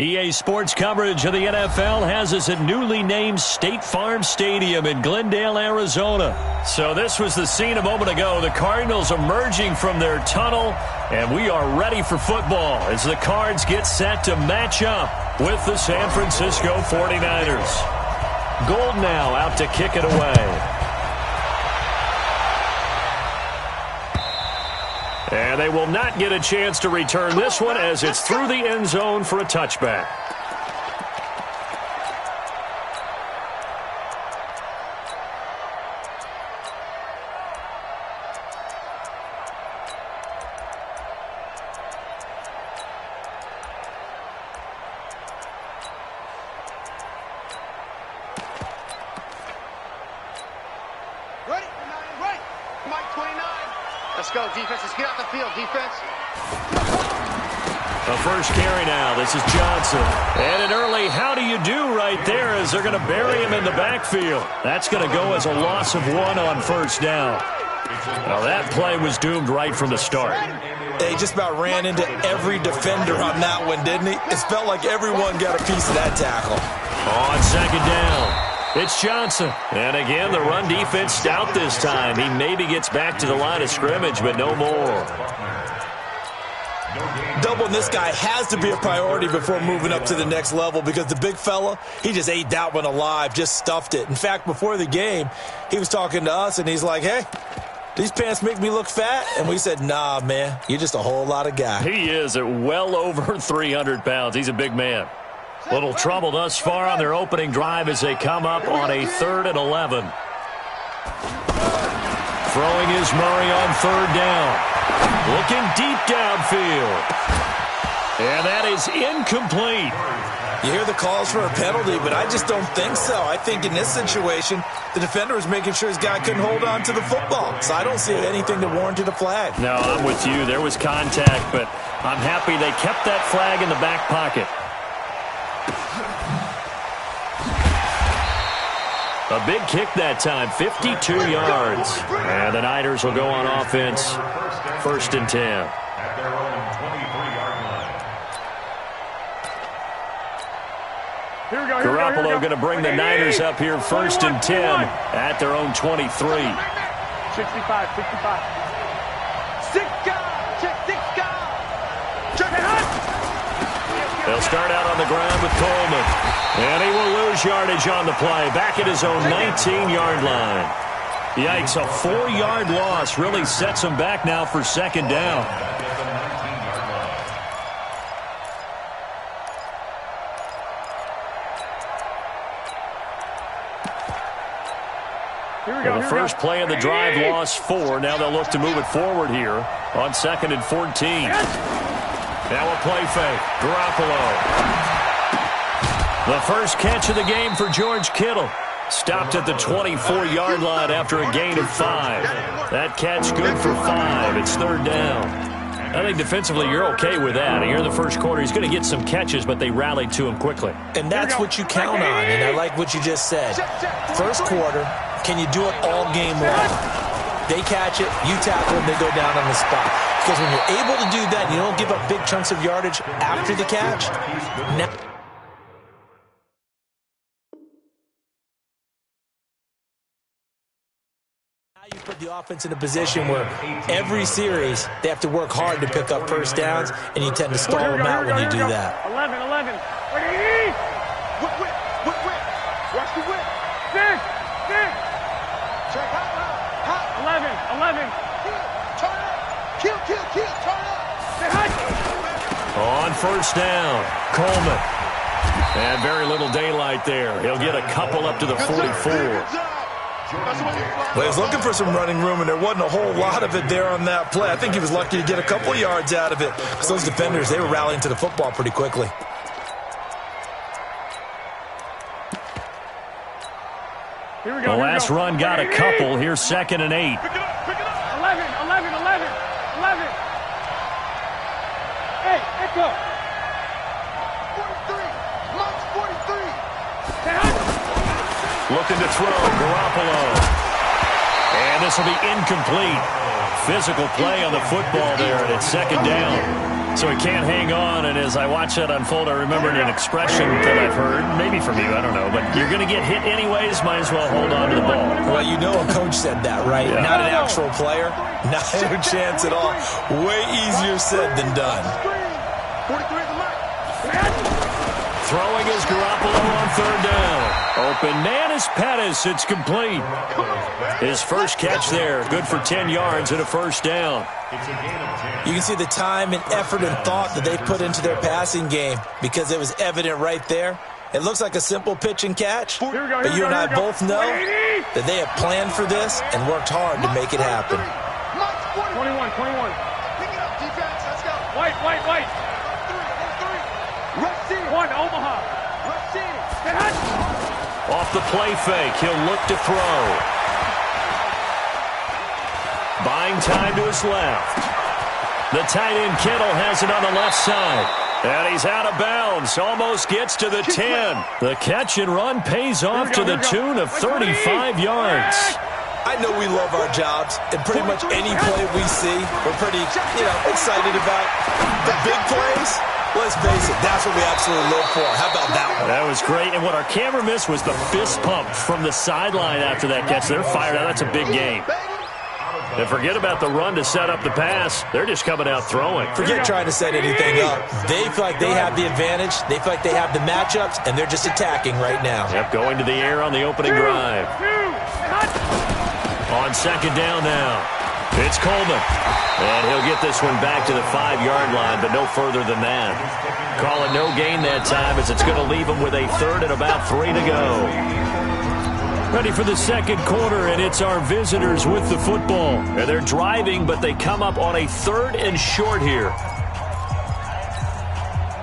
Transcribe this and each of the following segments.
EA Sports coverage of the NFL has us at newly named State Farm Stadium in Glendale, Arizona. So this was the scene a moment ago. The Cardinals emerging from their tunnel, and we are ready for football as the Cards get set to match up with the San Francisco 49ers. Gold now out to kick it away. And they will not get a chance to return this one as it's through the end zone for a touchback. Let's go, defense. Let's get out the field, defense. The first carry now. This is Johnson. And an early how do you do right there as they're going to bury him in the backfield. That's going to go as a loss of 1 on first down. Well, that play was doomed right from the start. They just about ran into every defender on that one, didn't he? It felt like everyone got a piece of that tackle. On second down. It's Johnson. And again, the run defense stout this time. He maybe gets back to the line of scrimmage, but no more. Doubling this guy has to be a priority before moving up to the next level because the big fella, he just ate that one alive, just stuffed it. In fact, before the game, he was talking to us, and he's like, hey, these pants make me look fat? And we said, nah, man, you're just a whole lot of guy. He is at well over 300 pounds. He's a big man. Little trouble thus far on their opening drive as they come up on a 3rd and 11. Throwing is Murray on 3rd down. Looking deep downfield. And that is incomplete. You hear the calls for a penalty, but I just don't think so. I think in this situation, the defender was making sure his guy couldn't hold on to the football. So I don't see anything that warranted a flag. No, I'm with you. There was contact, but I'm happy they kept that flag in the back pocket. A big kick that time, 52 yards. And the Niners will go on offense, 1st and 10. Garoppolo going to bring the Niners up here 1st and 10 at their own 23. 65. They'll start out on the ground with Coleman. And he will lose yardage on the play. Back at his own 19-yard line. Yikes, a 4-yard loss really sets him back now for 2nd down. Well, the first play of the drive lost 4. Now they'll look to move it forward here on 2nd and 14. Now a play fake. Garoppolo. The first catch of the game for George Kittle. Stopped at the 24-yard line after a gain of 5. That catch good for 5. It's 3rd down. I think defensively you're okay with that. Here in the first quarter, he's going to get some catches, but they rallied to him quickly. And that's what you count on, and I like what you just said. First quarter, can you do it all game long? They catch it, you tackle them, they go down on the spot. Because when you're able to do that, you don't give up big chunks of yardage after the catch. Now you put the offense in a position where every series they have to work hard to pick up first downs, and you tend to stall them out when you do that. 11. Whip. Watch the whip. Six. Check out. 11. Turn up. Kill. Turn up. On 1st down, Coleman. And very little daylight there. He'll get a couple up to the 44. Well, he was looking for some running room, and there wasn't a whole lot of it there on that play. I think he was lucky to get a couple of yards out of it. Because those defenders, they were rallying to the football pretty quickly. The last run got a couple. Here's 2nd and 8. Pick it up. 11. Hey, echo. 43. March 43. Looking to throw, Garoppolo. And this will be incomplete. Physical play on the football there, and it's 2nd down. So he can't hang on, and as I watch that unfold, I remembered an expression that I've heard, maybe from you, I don't know, but you're going to get hit anyways, might as well hold on to the ball. Well, you know a coach said that, right? Yeah. Not an actual player. Not a chance at all. Way easier said than done. 43 at the mark. Throwing is Garoppolo on third down. Open man is Pettis. It's complete. His first catch there. Good for 10 yards and a first down. You can see the time and effort and thought that they put into their passing game because it was evident right there. It looks like a simple pitch and catch, but you and I both know that they have planned for this and worked hard to make it happen. 21. Pick it up, defense. Let's go. White. One, Omaha. Off the play fake, he'll look to throw. Buying time to his left. The tight end Kittle has it on the left side. And he's out of bounds. Almost gets to the 10. The catch and run pays off to the tune of 35 yards. I know we love our jobs, and pretty much any play we see, we're pretty, excited about. The big plays, let's face it, that's what we absolutely live for. How about that one? That was great, and what our camera missed was the fist pump from the sideline after that catch. They're fired out. That's a big game. And forget about the run to set up the pass. They're just coming out throwing. Forget trying to set anything up. They feel like they have the advantage. They feel like they have the matchups, and they're just attacking right now. Yep, going to the air on the opening drive. On second down now. It's Coleman. And he'll get this one back to the 5-yard line, but no further than that. Call it no gain that time as it's going to leave him with a third and about 3 to go. Ready for the second quarter, and it's our visitors with the football. And they're driving, but they come up on a third and short here.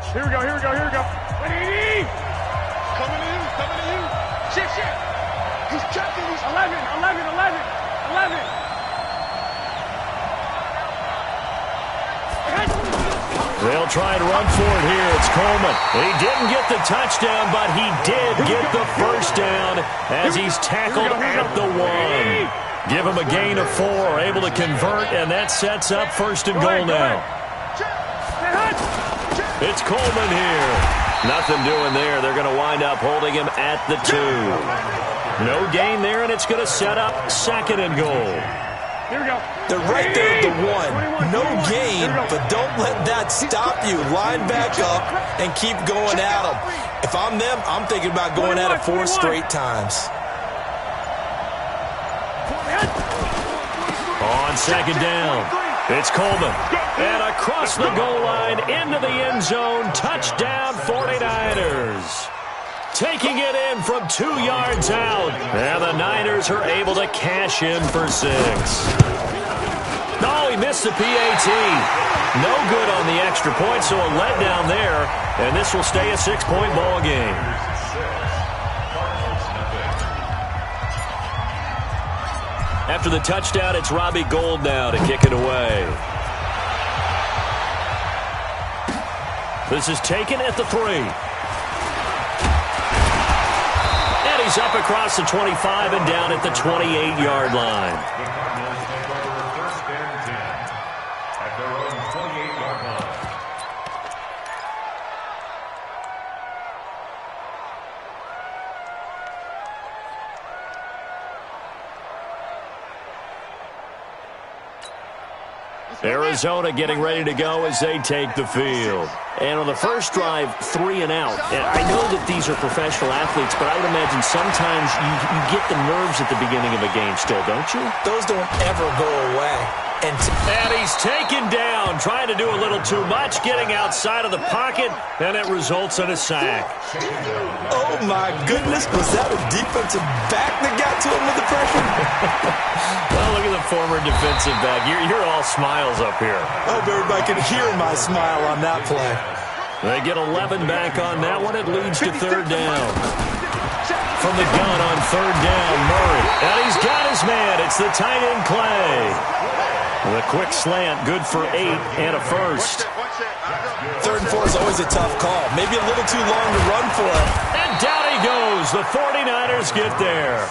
Here we go. Ready? Coming to you. Shift. He's checking. He's 11. They'll try and run for it here. It's Coleman. He didn't get the touchdown, but he did get the first down as he's tackled at the 1. Give him a gain of 4, able to convert, and that sets up first and goal now. It's Coleman here. Nothing doing there. They're going to wind up holding him at the 2. No gain there, and it's going to set up second and goal. Here we go. They're right there at the 1. No gain, but don't let that stop you. Line back up and keep going at them. If I'm them, I'm thinking about going at it 4 straight times. On second down, it's Coleman. And across the goal line, into the end zone, touchdown 49ers. Taking it in from 2 yards out. And the Niners are able to cash in for 6. No, he missed the PAT. No good on the extra point, so a letdown there. And this will stay a 6-point ball game. After the touchdown, it's Robbie Gould now to kick it away. This is taken at the 3. He's up across the 25 and down at the 28-yard line. Arizona getting ready to go as they take the field. And on the first drive, 3 and out. And I know that these are professional athletes, but I would imagine sometimes you get the nerves at the beginning of a game still, don't you? Those don't ever go away. And he's taken down, trying to do a little too much, getting outside of the pocket, and it results in a sack. Oh, my goodness. Was that a defensive back that got to him with the pressure? Well, look at the former defensive back. You're all smiles up here. I hope everybody can hear my smile on that play. They get 11 back on that one. It leads to third down. From the gun on third down, Murray. And he's got his man. It's the tight end Clay. The quick slant, good for 8 and a first. Third and 4 is always a tough call. Maybe a little too long to run for him. And down he goes. The 49ers get there.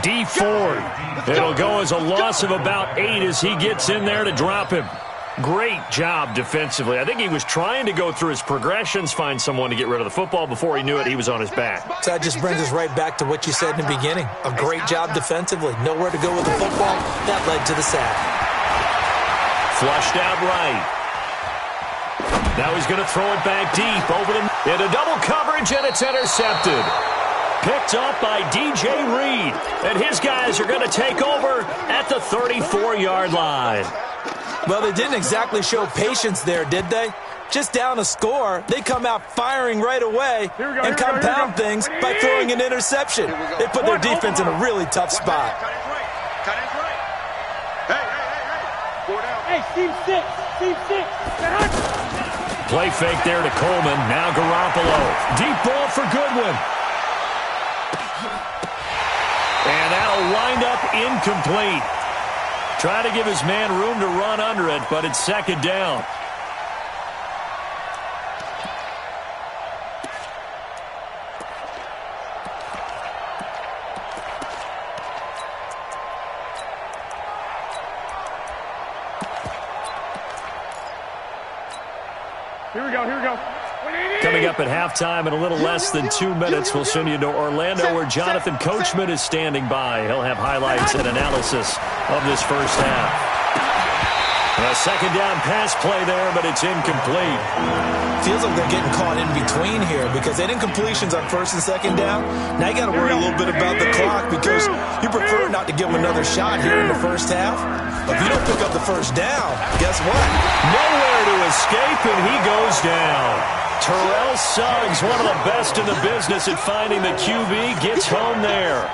D Ford. It'll go as a loss of about 8 as he gets in there to drop him. Great job defensively. I think he was trying to go through his progressions, find someone to get rid of the football. Before he knew it, he was on his back. So that just brings us right back to what you said in the beginning. A great job defensively. Nowhere to go with the football. That led to the sack. Flushed out right. Now he's going to throw it back deep over the into double coverage, and it's intercepted. Picked up by DJ Reed. And his guys are going to take over at the 34-yard line. Well, they didn't exactly show patience there, did they? Just down a score, they come out firing right away and compound things by throwing an interception. They put their defense in a really tough spot. Hey, team six. Play fake there to Coleman. Now Garoppolo. Deep ball for Goodwin. And that'll wind up incomplete. Trying to give his man room to run under it, but it's second down. Here we go. Coming up at halftime in a little less than 2 minutes, we'll send you to Orlando where Jonathan Coachman is standing by. He'll have highlights and analysis of this first half. A second down pass play there, but it's incomplete. Feels like they're getting caught in between here because they didn't completions on first and second down. Now you got to worry a little bit about the clock because you prefer not to give them another shot here in the first half. But if you don't pick up the first down, guess what? Nowhere to escape, and he goes down. Terrell Suggs, one of the best in the business at finding the QB, gets home there.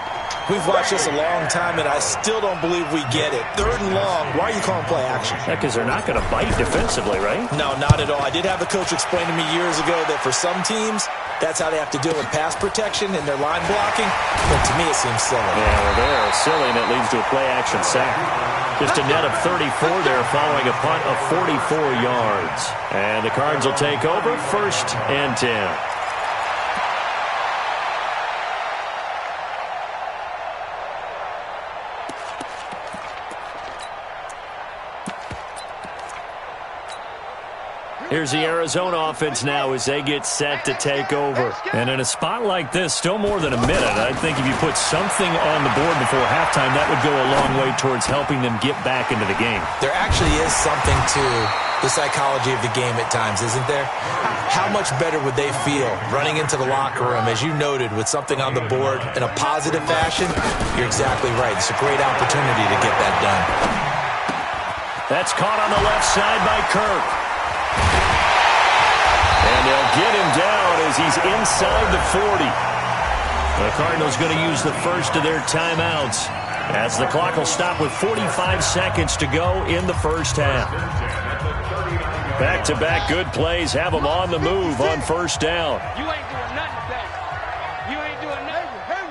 We've watched this a long time, and I still don't believe we get it. Third and long, why are you calling play action? Because they're not going to bite defensively, right? No, not at all. I did have a coach explain to me years ago that for some teams, that's how they have to deal with pass protection and their line blocking. But to me, it seems silly. Yeah, well, they're silly, and it leads to a play-action sack. Just a net of 34 there following a punt of 44 yards. And the Cards will take over, 1st and 10. Here's the Arizona offense now as they get set to take over. And in a spot like this, still more than a minute, I think if you put something on the board before halftime, that would go a long way towards helping them get back into the game. There actually is something to the psychology of the game at times, isn't there? How much better would they feel running into the locker room, as you noted, with something on the board in a positive fashion? You're exactly right. It's a great opportunity to get that done. That's caught on the left side by Kirk. And they'll get him down as he's inside the 40. The Cardinals going to use the first of their timeouts as the clock will stop with 45 seconds to go in the first half. Back-to-back good plays have them on the move on first down. You ain't doing nothing today. You ain't doing nothing.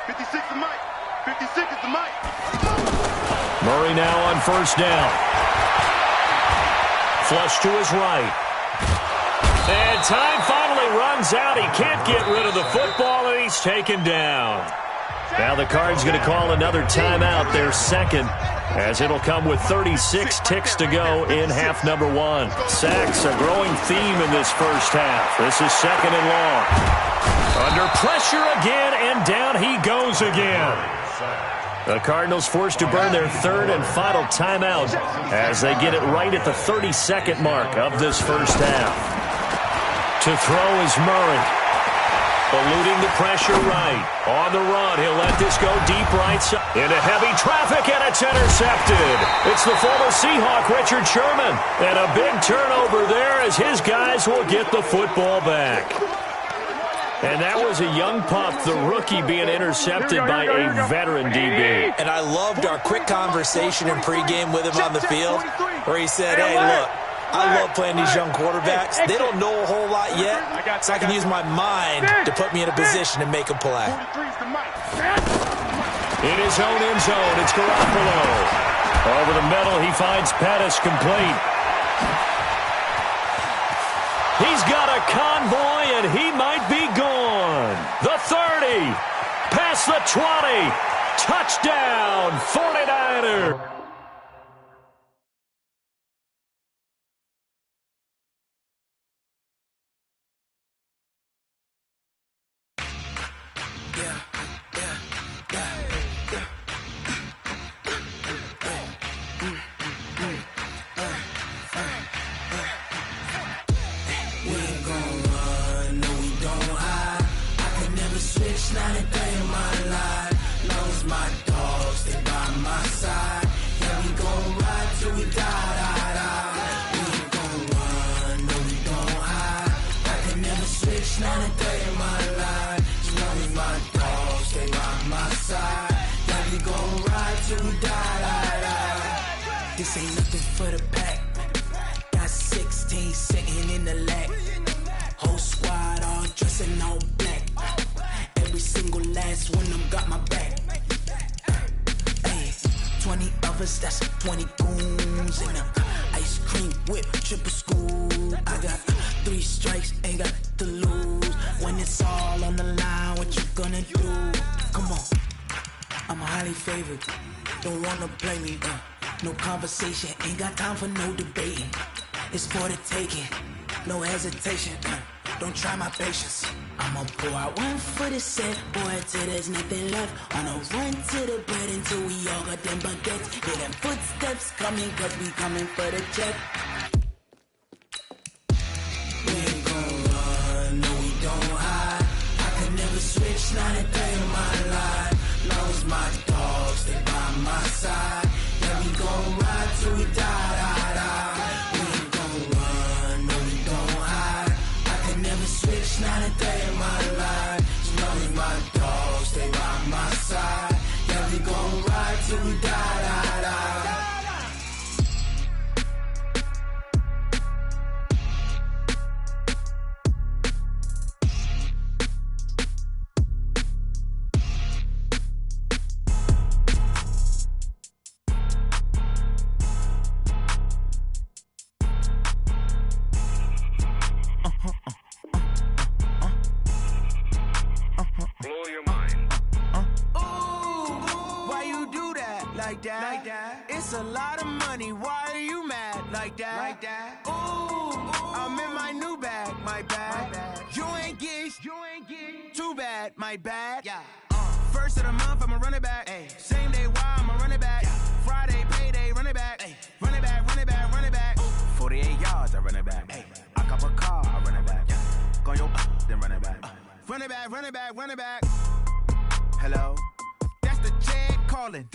56 is Mike. 56 is the Mike. Murray now on first down. Flush to his right. And time finally runs out. He can't get rid of the football, and he's taken down. Now the Cards going to call another timeout, their second, as it'll come with 36 ticks to go in half number 1. Sacks a growing theme in this first half. This is second and long. Under pressure again, and down he goes again. The Cardinals forced to burn their third and final timeout as they get it right at the 32nd mark of this first half. To throw is Murray. Eluding the pressure right. On the run, he'll let this go deep right side. Into heavy traffic, and it's intercepted. It's the former Seahawk, Richard Sherman. And a big turnover there as his guys will get the football back. And that was a young pup, the rookie, being intercepted by a veteran DB. And I loved our quick conversation in pregame with him on the field where he said, hey, look, I love playing these young quarterbacks. They don't know a whole lot yet, so I can use my mind to put me in a position to make a play. In his own end zone, it's Garoppolo. Over the middle, he finds Pettis complete. He's got a convoy, and he might be gone. The 30, past the 20, touchdown, 49er. This ain't nothing for the pack. Got 16 sitting in the lap. Whole squad all dressing all black. Every single last one of them got my back. Hey, 20 of us, that's 20 goons in a ice cream whip, triple school. I got 3 strikes, ain't got to lose. When it's all on the line, what you gonna do? Come on, I'm highly favored. Don't wanna play me, no conversation, ain't got time for no debating. It's for the taking, no hesitation. Don't try my patience. I'ma pour out one for the set, boy, till there's nothing left. On a run to the bread until we all got them baguettes. Hear them footsteps coming, cause we coming for the check. We ain't gon' run, no we don't hide. I can never switch, not a day in my life. Long as my dogs, they by my side. Yeah, we gon' ride till we die, die, die. We ain't gon' run, no we don't hide. I can never switch, not a day in my life. As long as my dogs, they by my side. Yeah, we gon' ride till we die, die, die. Like that. It's a lot of money. Why are you mad like that? Ooh, I'm in my new bag, my bad. You ain't get too bad, my bad. Yeah. First of the month, I'ma run it back. Ay. Same day, why I'ma run it back. Yeah. Friday, payday, run it back. Ay. Run it back, run it back, run it back. Ooh. 48 yards, I run it back. Ay. I cop a car, I run it back. Yeah. Go your then run it back. Run it back, run it back, run it back. Hello? That's the check calling.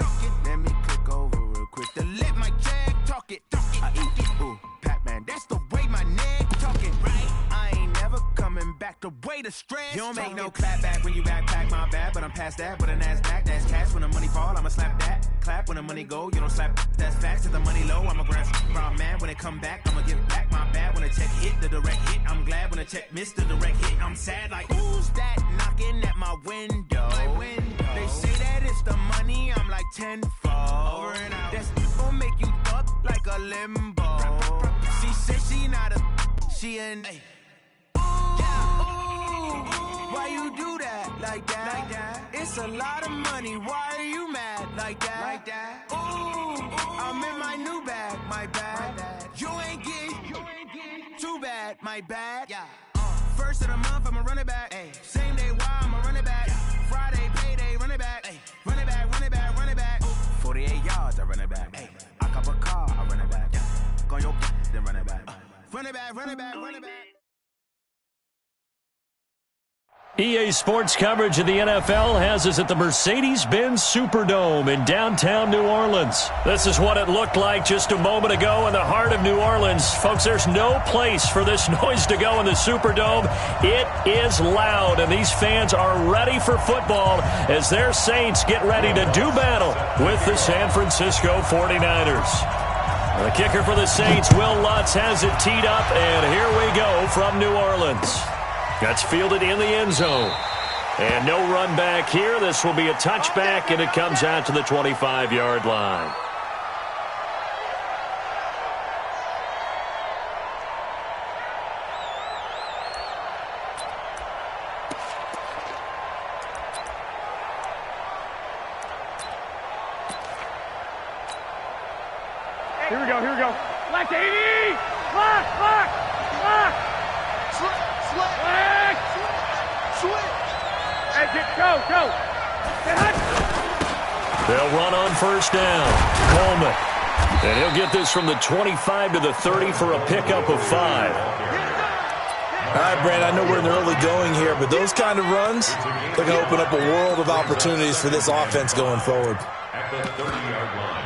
Let me click over real quick to let my check talk it. I eat it, ooh, Pac-Man. That's the way my neck talking, right? I ain't never coming back the way the stress. You don't make no clap back when you backpack, my bad, but I'm past that. But a NASDAQ, that's cash. When the money fall, I'ma slap that. Clap when the money go, you don't slap. That's facts. If the money low, I'ma grab round man. When it come back, I'ma give back my bad. When the check hit, the direct hit. I'm glad when the check missed the direct hit. I'm sad like, who's that knocking at my window? They say that it's the money, I'm like tenfold. Over and out. That's gon' make you up like a limbo. She said she not a, she an. Ooh, why you do that like that? It's a lot of money. Why are you mad like that? Ooh, I'm in my new bag, my bad. You ain't get too bad, my bad. Yeah. First of the month, I'ma run it back. Ay. Same day, why I'ma run it back. Friday, payday, run it back. Ay. Run it back, run it back, run it back. 48 yards, I run it back. Ay. I cop a car, I run it back. Go your then run it back. Run it back, run it back, run it back. EA Sports coverage of the NFL has us at the Mercedes-Benz Superdome in downtown New Orleans. This is what it looked like just a moment ago in the heart of New Orleans. Folks, there's no place for this noise to go in the Superdome. It is loud, and these fans are ready for football as their Saints get ready to do battle with the San Francisco 49ers. The kicker for the Saints, Will Lutz, has it teed up, and here we go from New Orleans. That's fielded in the end zone. And no run back here. This will be a touchback, and it comes out to the 25-yard line. Here we go, here we go. Left 80! Left, left, left! Slip, slip! Left! Switch! Hey, go, go! They'll run on first down. Coleman. And he'll get this from the 25 to the 30 for a pickup of 5. All right, Brandon, I know we're in the early going here, but those kind of runs, they're going to open up a world of opportunities for this offense going forward. At the 30-yard line.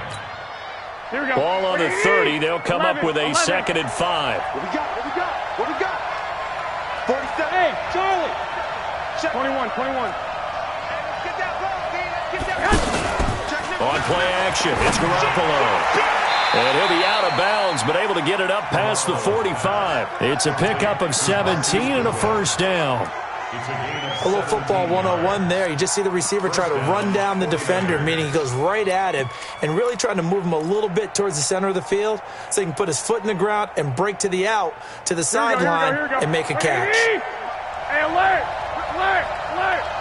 Here we go. Ball on the 30. They'll come up with a 2nd and 5. What we got? What we got? What we got? 47. Hey, Charlie. 21, 21. Let's get that ball, man. Let's get that ball. On play action, it's Garoppolo. And he'll be out of bounds, but able to get it up past the 45. It's a pickup of 17 and a first down. A little football 101 there. You just see the receiver try to run down the defender, meaning he goes right at him and really trying to move him a little bit towards the center of the field so he can put his foot in the ground and break to the out, to the sideline, and make a catch. Hey, alert! Alert! Alert!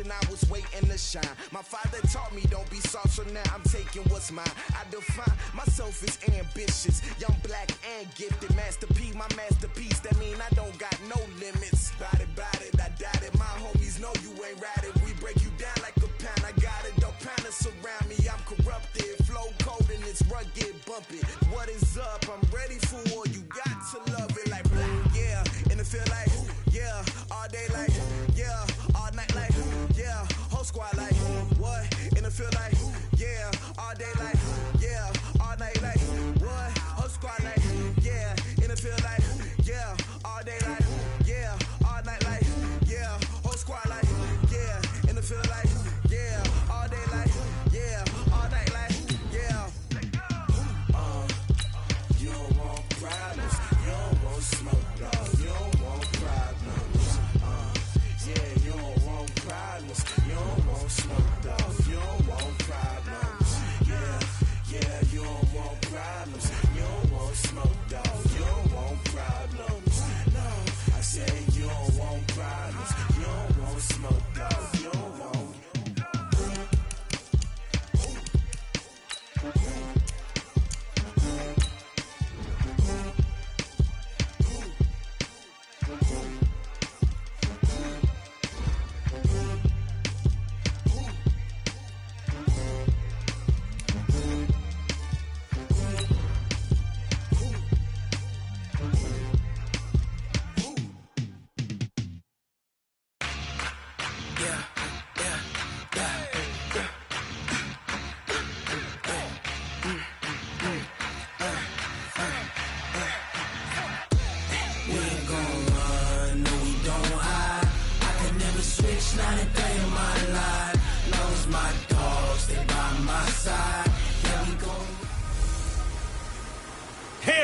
I was waiting to shine. My father taught me don't be soft, so now I'm taking what's mine. I define myself as ambitious, young, black, and gifted. Master P, my masterpiece. That mean I don't got no limits. Bout it, I doubt it. My homies know you ain't ratted. We break you down like a pound. I got it, don't pound us around me. I'm corrupted, flow cold and it's rugged, bumpy. What is up? I'm ready for war. You got to love it like black, yeah. And it feel like, yeah, all day like, yeah, all night like, yeah, whole squad like, what? And it feel like, yeah, all day like, yeah, all night like, what? Whole squad like, yeah, and it feel like, yeah, all day like, yeah, all night like, yeah, whole squad like, yeah, and it feel like, yeah, all day like, yeah, all night like, yeah. You don't want pride.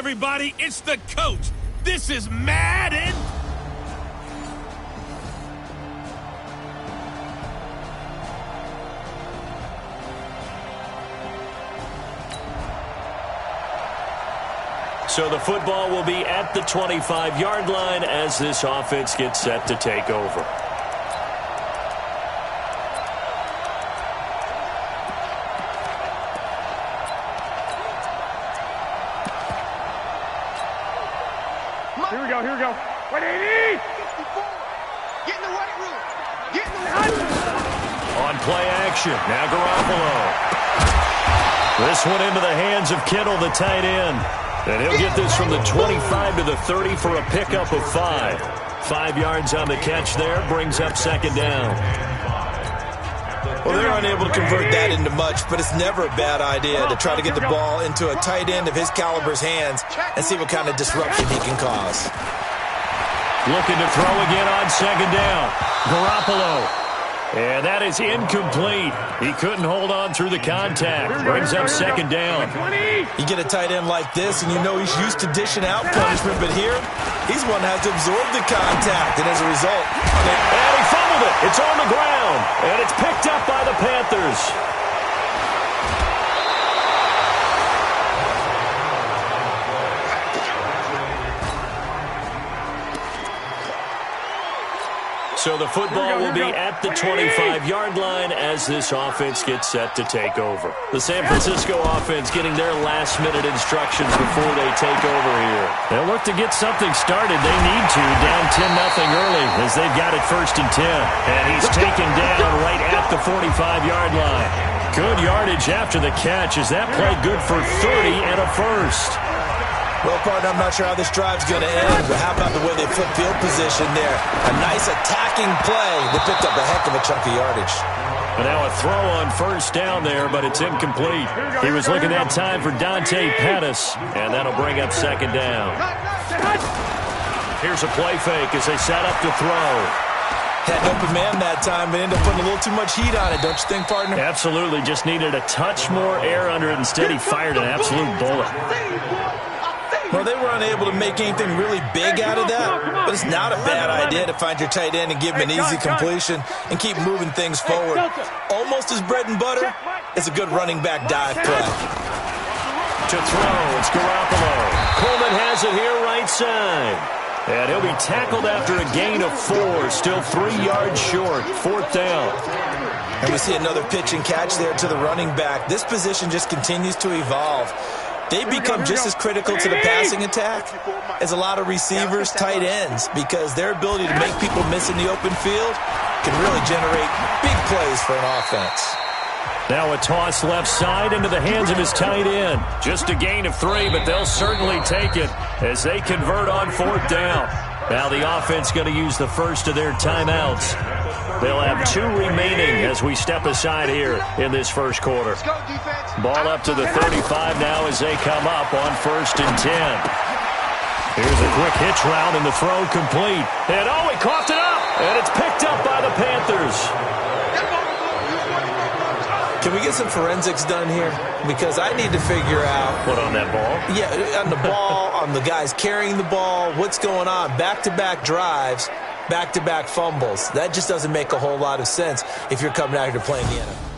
everybody. It's the coach. This is Madden. So the football will be at the 25-yard line as this offense gets set to take over. Here we go. 180! Get in the right room. Get in the right room. On play action, now Garoppolo. This one into the hands of Kittle, the tight end. And he'll get this from the 25 to the 30 for a pickup of 5. 5 yards on the catch there, brings up second down. Well, they're unable to convert that into much, but it's never a bad idea to try to get the ball into a tight end of his caliber's hands and see what kind of disruption he can cause. Looking to throw again on second down. Garoppolo. And that is incomplete. He couldn't hold on through the contact. Brings up second down. You get a tight end like this, and you know he's used to dishing out punishment, but here, he's one that has to absorb the contact, and as a result... And he fumbled it. It's on the ground, and it's picked up by the Panthers. So the football will be at the 25-yard line as this offense gets set to take over. The San Francisco offense getting their last-minute instructions before they take over here. They'll look to get something started. They need to, down 10-0 early as they've got it 1st and 10. And he's taken down right at the 45-yard line. Good yardage after the catch as that play good for 30 and a first. Well, partner, I'm not sure how this drive's going to end, but how about the way they flip field position there? A nice attacking play. They picked up a heck of a chunk of yardage. And now a throw on 1st down there, but it's incomplete. He was looking that time for Dante Pettis, and that'll bring up second down. Here's a play fake as they set up to throw. Had an open man that time, but ended up putting a little too much heat on it, don't you think, partner? Absolutely. Just needed a touch more air under it. Instead, he fired an absolute bullet. Well, they were unable to make anything really big out of that, but it's not a bad idea to find your tight end and give him an easy completion and keep moving things forward. Almost his bread and butter is a good running back dive play. To throw, it's Garoppolo. Coleman has it here right side. And he'll be tackled after a gain of 4, still 3 yards short, 4th down. And we see another pitch and catch there to the running back. This position just continues to evolve. They become just as critical to the passing attack as a lot of receivers, tight ends, because their ability to make people miss in the open field can really generate big plays for an offense. Now a toss left side into the hands of his tight end. Just a gain of 3, but they'll certainly take it as they convert on 4th down. Now the offense going to use the first of their timeouts. They'll have 2 remaining as we step aside here in this first quarter. Ball up to the 35 now as they come up on 1st and 10. Here's a quick hitch route and the throw complete. And he coughed it up, and it's picked up by the Panthers. Can we get some forensics done here? Because I need to figure out... What, on that ball? Yeah, on the ball, on the guys carrying the ball, what's going on? Back-to-back drives, back-to-back fumbles. That just doesn't make a whole lot of sense if you're coming out here to play in the NFL.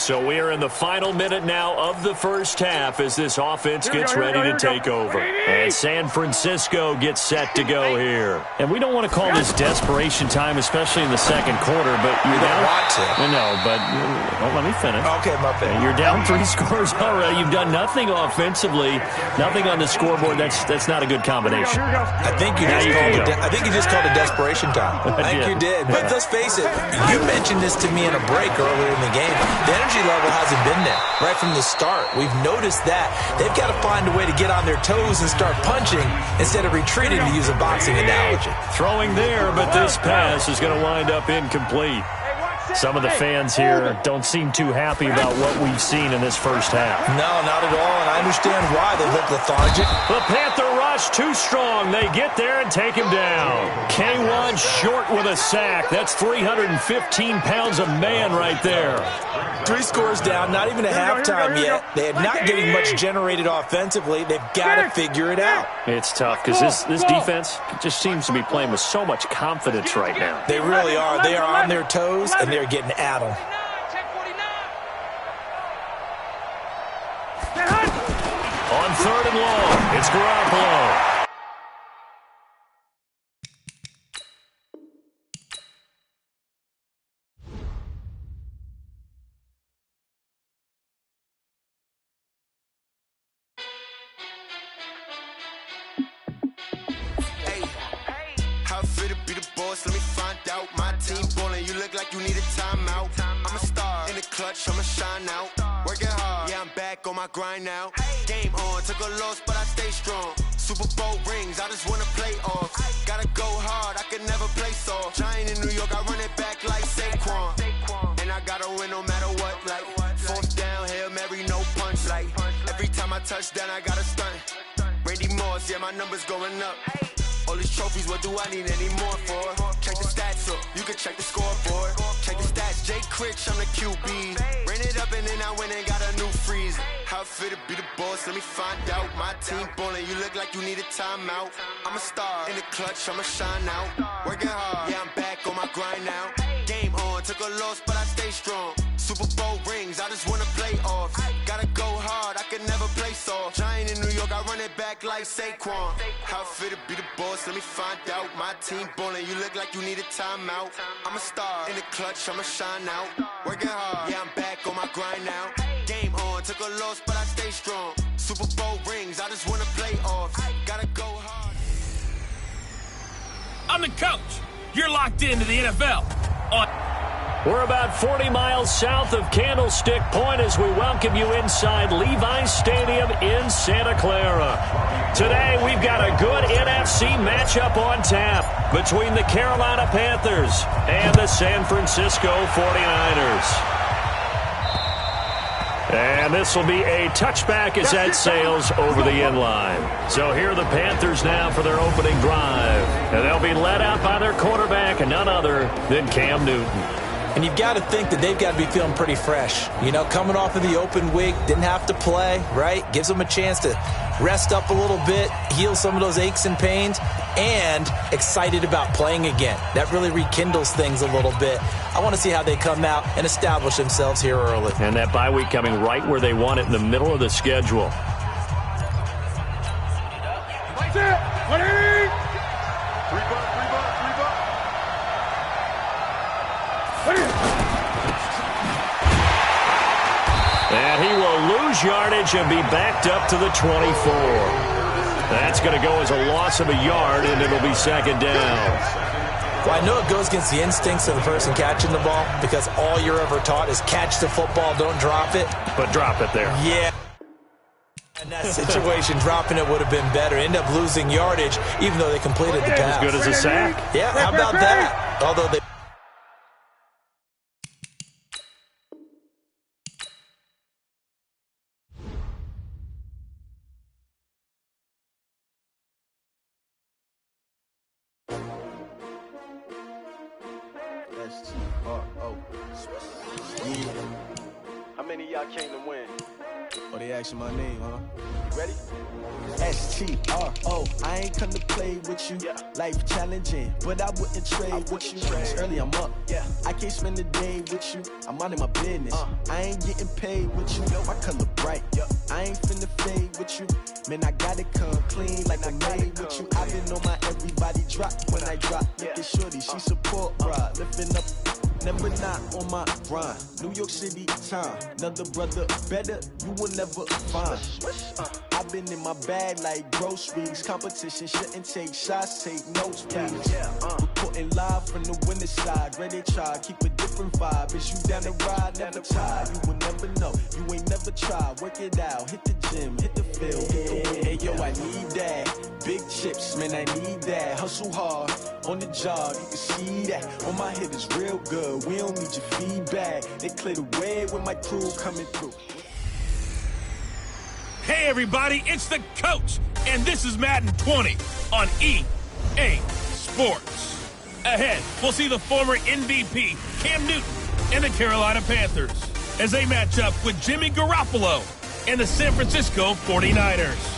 So we are in the final minute now of the first half as this offense gets ready to take over. And San Francisco gets set to go here. And we don't want to call this desperation time, especially in the second quarter, but you're down. Want to. No, but don't let me finish. Okay, my bad. You're down 3 scores already. You've done nothing offensively, nothing on the scoreboard. That's not a good combination. I think you just called it desperation time. I think you did. But let's face it, you mentioned this to me in a break earlier in the game. The energy level hasn't been there right from the start. We've noticed that. They've got to find a way to get on their toes and start punching instead of retreating, to use a boxing analogy. Throwing there, but this pass is going to wind up incomplete. Some of the fans here don't seem too happy about what we've seen in this first half. No, not at all, and I understand why. They look lethargic. The Panther rush, too strong. They get there and take him down. K1 short with a sack. That's 315 pounds of man right there. 3 scores down, not even a halftime yet. They are not getting much generated offensively. They've got to figure it out. It's tough because this defense just seems to be playing with so much confidence right now. They really are. They are on their toes, and they're getting at them. On 3rd and long, it's Garoppolo. How fit to be the boss? Let me find out. My team ballin', you look like you need a timeout. I'm a star in the clutch, I'ma shine out. Working hard, yeah, I'm back on my grind now. Game on, took a loss, but I stay strong. Super Bowl rings, I just wanna play off. Gotta go hard, I can never play soft. Giant in New York, I run it back like Saquon. And I gotta win no matter what, like 4th down, Hail Mary, no punch. Like every time I touch down, I gotta stunt. Randy Moss, yeah, my numbers going up. All these trophies, what do I need any more for? Check the stats up, you can check the scoreboard. Check the stats, Jay Critch, I'm the QB. Ran it up and then I went and got a new freeze. How fit to be the boss, let me find out. My team ballin', you look like you need a timeout. I'm a star in the clutch, I'ma shine out. Working hard, yeah, I'm back on my grind now. Game on, took a loss, but I stay strong. Super Bowl rings, I just wanna play off. Gotta go hard, I can never play soft. Giant in New York, I run it back like Saquon. How fit to be the boss, let me find out. My team ballin', you look like you need a timeout. I'm a star in the clutch, I'ma shine out. Working hard, yeah, I'm back on my grind now. Game on, took a loss, but I stay strong. Super Bowl rings, I just wanna play off. Gotta go hard. I'm the coach. You're locked into the NFL. We're about 40 miles south of Candlestick Point as we welcome you inside Levi's Stadium in Santa Clara. Today, we've got a good NFC matchup on tap between the Carolina Panthers and the San Francisco 49ers. And this will be a touchback as that sails over the end line. So here are the Panthers now for their opening drive. And they'll be led out by their quarterback and none other than Cam Newton. And you've got to think that they've got to be feeling pretty fresh. You know, coming off of the open week, didn't have to play, right? Gives them a chance to rest up a little bit, heal some of those aches and pains, and excited about playing again. That really rekindles things a little bit. I want to see how they come out and establish themselves here early. And that bye week coming right where they want it in the middle of the schedule. That's it. 180. And he will lose yardage and be backed up to the 24. That's going to go as a loss of a yard, and it'll be 2nd down. Well, I know it goes against the instincts of the person catching the ball because all you're ever taught is catch the football, don't drop it. But drop it there. Yeah. In that situation, dropping it would have been better. End up losing yardage, even though they completed the pass. As good as a sack. Yeah, how about that? Although they... How many of y'all came to win? Oh, they asking my name, huh? You ready? S-T-R-O, I ain't come to play with you. Yeah. Life challenging, but I wouldn't trade with you. It's early, I'm up. Yeah. I can't spend the day with you. I'm minding my business. I ain't getting paid with you. My color bright. I ain't finna fade with you. Man, I gotta come clean like I'm made with you. I've been on my everybody drop when I drop. Look at shorty, she support, bruh. Lifting up. Never not on my grind. New York City time. Another brother better, you will never find. I've been in my bag like groceries. Competition shouldn't take shots, take notes, please. Reporting live from the winning side. Ready to try, keep a different vibe. Is you down the ride, never tired. You will never know, you ain't never tried. Work it out, hit the gym, hit the field, hit the win. Hey yo, I need that. Big chips, man, I need that. Hustle hard, on the job, you can see that. On my hit is real good, we don't need your feedback. They clear the way when my crew coming through. Hey, everybody, it's the coach, and this is Madden 20 on EA Sports. Ahead, we'll see the former MVP, Cam Newton, and the Carolina Panthers as they match up with Jimmy Garoppolo and the San Francisco 49ers.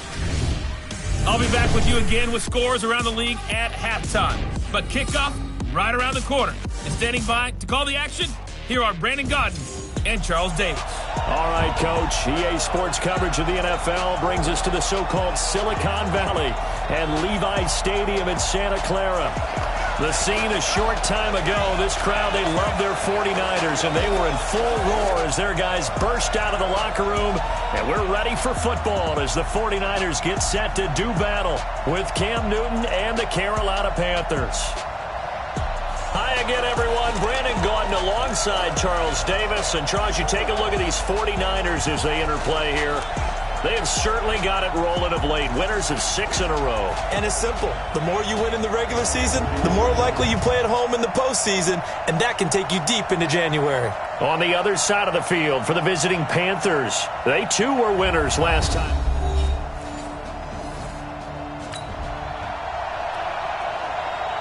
I'll be back with you again with scores around the league at halftime. But kickoff right around the corner. And standing by to call the action, here are Brandon Godden and Charles Davis. All right, Coach. EA Sports coverage of the NFL brings us to the so-called Silicon Valley and Levi Stadium in Santa Clara. The scene a short time ago, this crowd, they love their 49ers, and they were in full roar as their guys burst out of the locker room. And we're ready for football as the 49ers get set to do battle with Cam Newton and the Carolina Panthers. Hi again, everyone. Brandon Gaudin alongside Charles Davis. And Charles, you take a look at these 49ers as they interplay here. They have certainly got it rolling of late. Winners of 6 in a row. And it's simple. The more you win in the regular season, the more likely you play at home in the postseason, and that can take you deep into January. On the other side of the field for the visiting Panthers, they too were winners last time.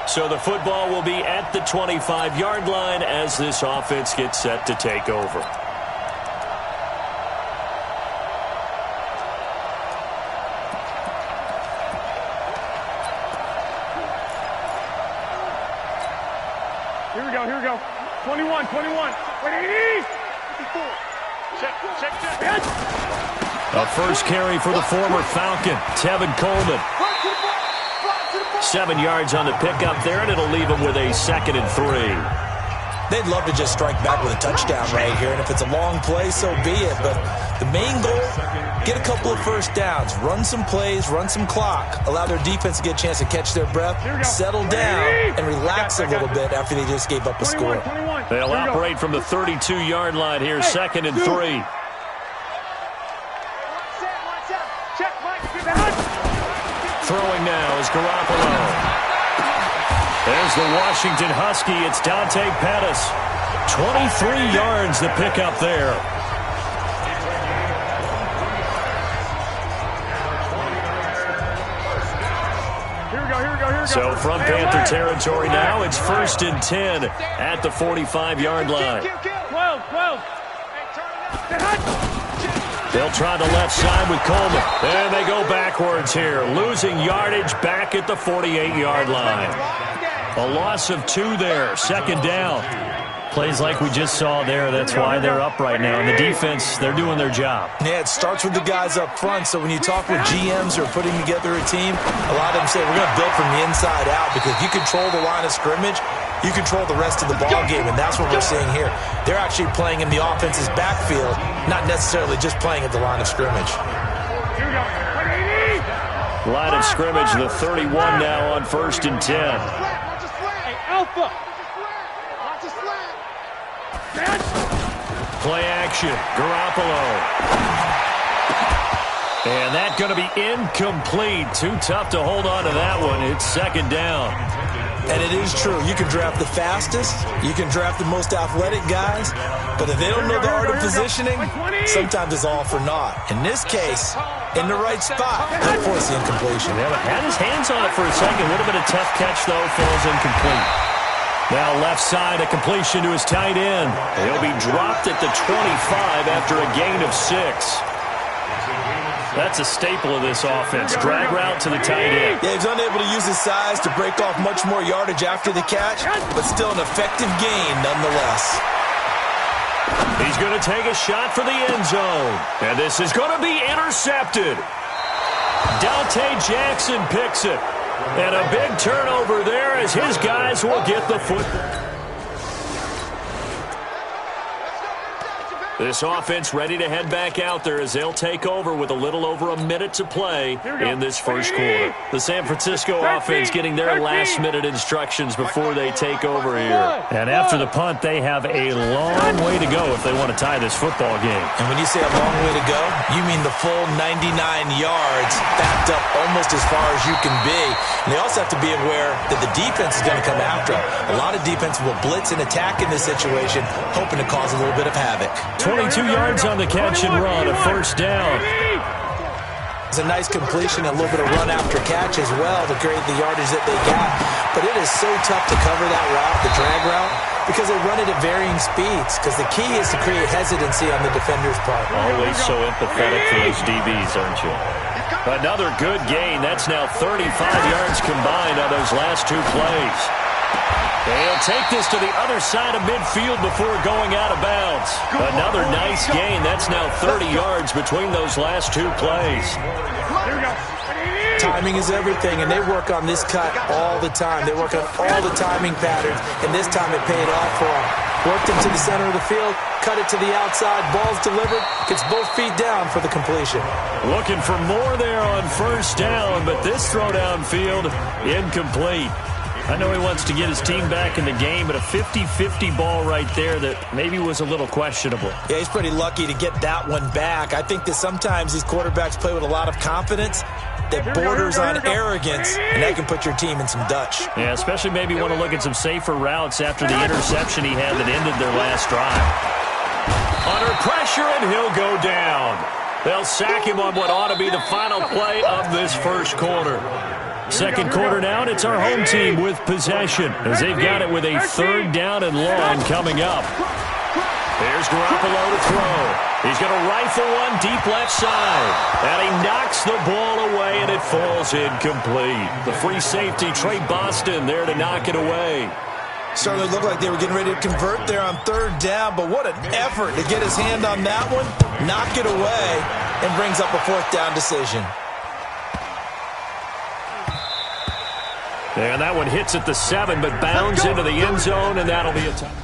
So the football will be at the 25-yard line as this offense gets set to take over. Here we go. 21. Wait, 80! 54. Check. A first carry for the former Falcon, Tevin Coleman. 7 yards on the pickup there, and it'll leave him with a 2nd and 3. They'd love to just strike back with a touchdown right here, and if it's a long play, so be it. But the main goal, get a couple of first downs, run some plays, run some clock, allow their defense to get a chance to catch their breath, settle down, and relax a little bit after they just gave up a score. They'll operate from the 32-yard line here, 2nd and 3. Throwing now is Garoppolo. There's the Washington Husky. It's Dante Pettis. 23 yards the pickup there. Here we go. So from Panther territory now, it's 1st and 10 at the 45-yard line. 12. They'll try the left side with Coleman. And they go backwards here, losing yardage back at the 48-yard line. A loss of 2 there, 2nd down. Plays like we just saw there. That's why they're up right now. And the defense, they're doing their job. Yeah, it starts with the guys up front. So when you talk with GMs who are putting together a team, a lot of them say we're going to build from the inside out, because if you control the line of scrimmage, you control the rest of the ball game, and that's what we're seeing here. They're actually playing in the offense's backfield, not necessarily just playing at the line of scrimmage. Line of scrimmage, the 31 now on 1st and 10. Alpha. Play action, Garoppolo. And that's going to be incomplete. Too tough to hold on to that one. It's 2nd down. And it is true. You can draft the fastest. You can draft the most athletic guys. But if they don't know the art of positioning, sometimes it's all for naught. In this case, in the right spot, they'll force the incompletion. Yeah, had his hands on it for a second. A little bit of tough catch, though. Falls incomplete. Now left side, a completion to his tight end. He'll be dropped at the 25 after a gain of 6. That's a staple of this offense. Drag route to the tight end. Yeah, he's unable to use his size to break off much more yardage after the catch, but still an effective gain nonetheless. He's going to take a shot for the end zone. And this is going to be intercepted. Dante Jackson picks it. And a big turnover there as his guys will get the football. This offense ready to head back out there as they'll take over with a little over a minute to play in this first quarter. The San Francisco offense getting their last-minute instructions before they take over here. And after the punt, they have a long way to go if they want to tie this football game. And when you say a long way to go, you mean the full 99 yards backed up almost as far as you can be. And they also have to be aware that the defense is going to come after them. A lot of defense will blitz and attack in this situation, hoping to cause a little bit of havoc. 22 yards on the catch and run, a 1st down. It's a nice completion, a little bit of run after catch as well to create the yardage that they got. But it is so tough to cover that route, the drag route, because they run it at varying speeds. Because the key is to create hesitancy on the defender's part. Always so empathetic for those DBs, aren't you? Another good gain. That's now 35 yards combined on those last two plays. They'll take this to the other side of midfield before going out of bounds. Another nice gain. That's now 30 yards between those last two plays. Timing is everything, and they work on this cut all the time. They work on all the timing patterns, and this time it paid off for them. Worked into the center of the field, cut it to the outside, ball's delivered, gets both feet down for the completion. Looking for more there on first down, but this throw downfield, incomplete. I know he wants to get his team back in the game, but a 50-50 ball right there that maybe was a little questionable. Yeah, he's pretty lucky to get that one back. I think that sometimes these quarterbacks play with a lot of confidence that borders on arrogance, and that can put your team in some Dutch. Yeah, especially maybe want to look at some safer routes after the interception he had that ended their last drive. Under pressure, and he'll go down. They'll sack him on what ought to be the final play of this first quarter. Second quarter now, and it's our home team with possession as they've got it with a third down and long coming up. There's Garoppolo to throw. He's going to rifle one deep left side. And he knocks the ball away, and it falls incomplete. The free safety, Trey Boston, there to knock it away. Certainly looked like they were getting ready to convert there on third down, but what an effort to get his hand on that one, knock it away, and brings up a fourth down decision. And that one hits at the 7, but bounds into the end zone, and that'll be a touchdown.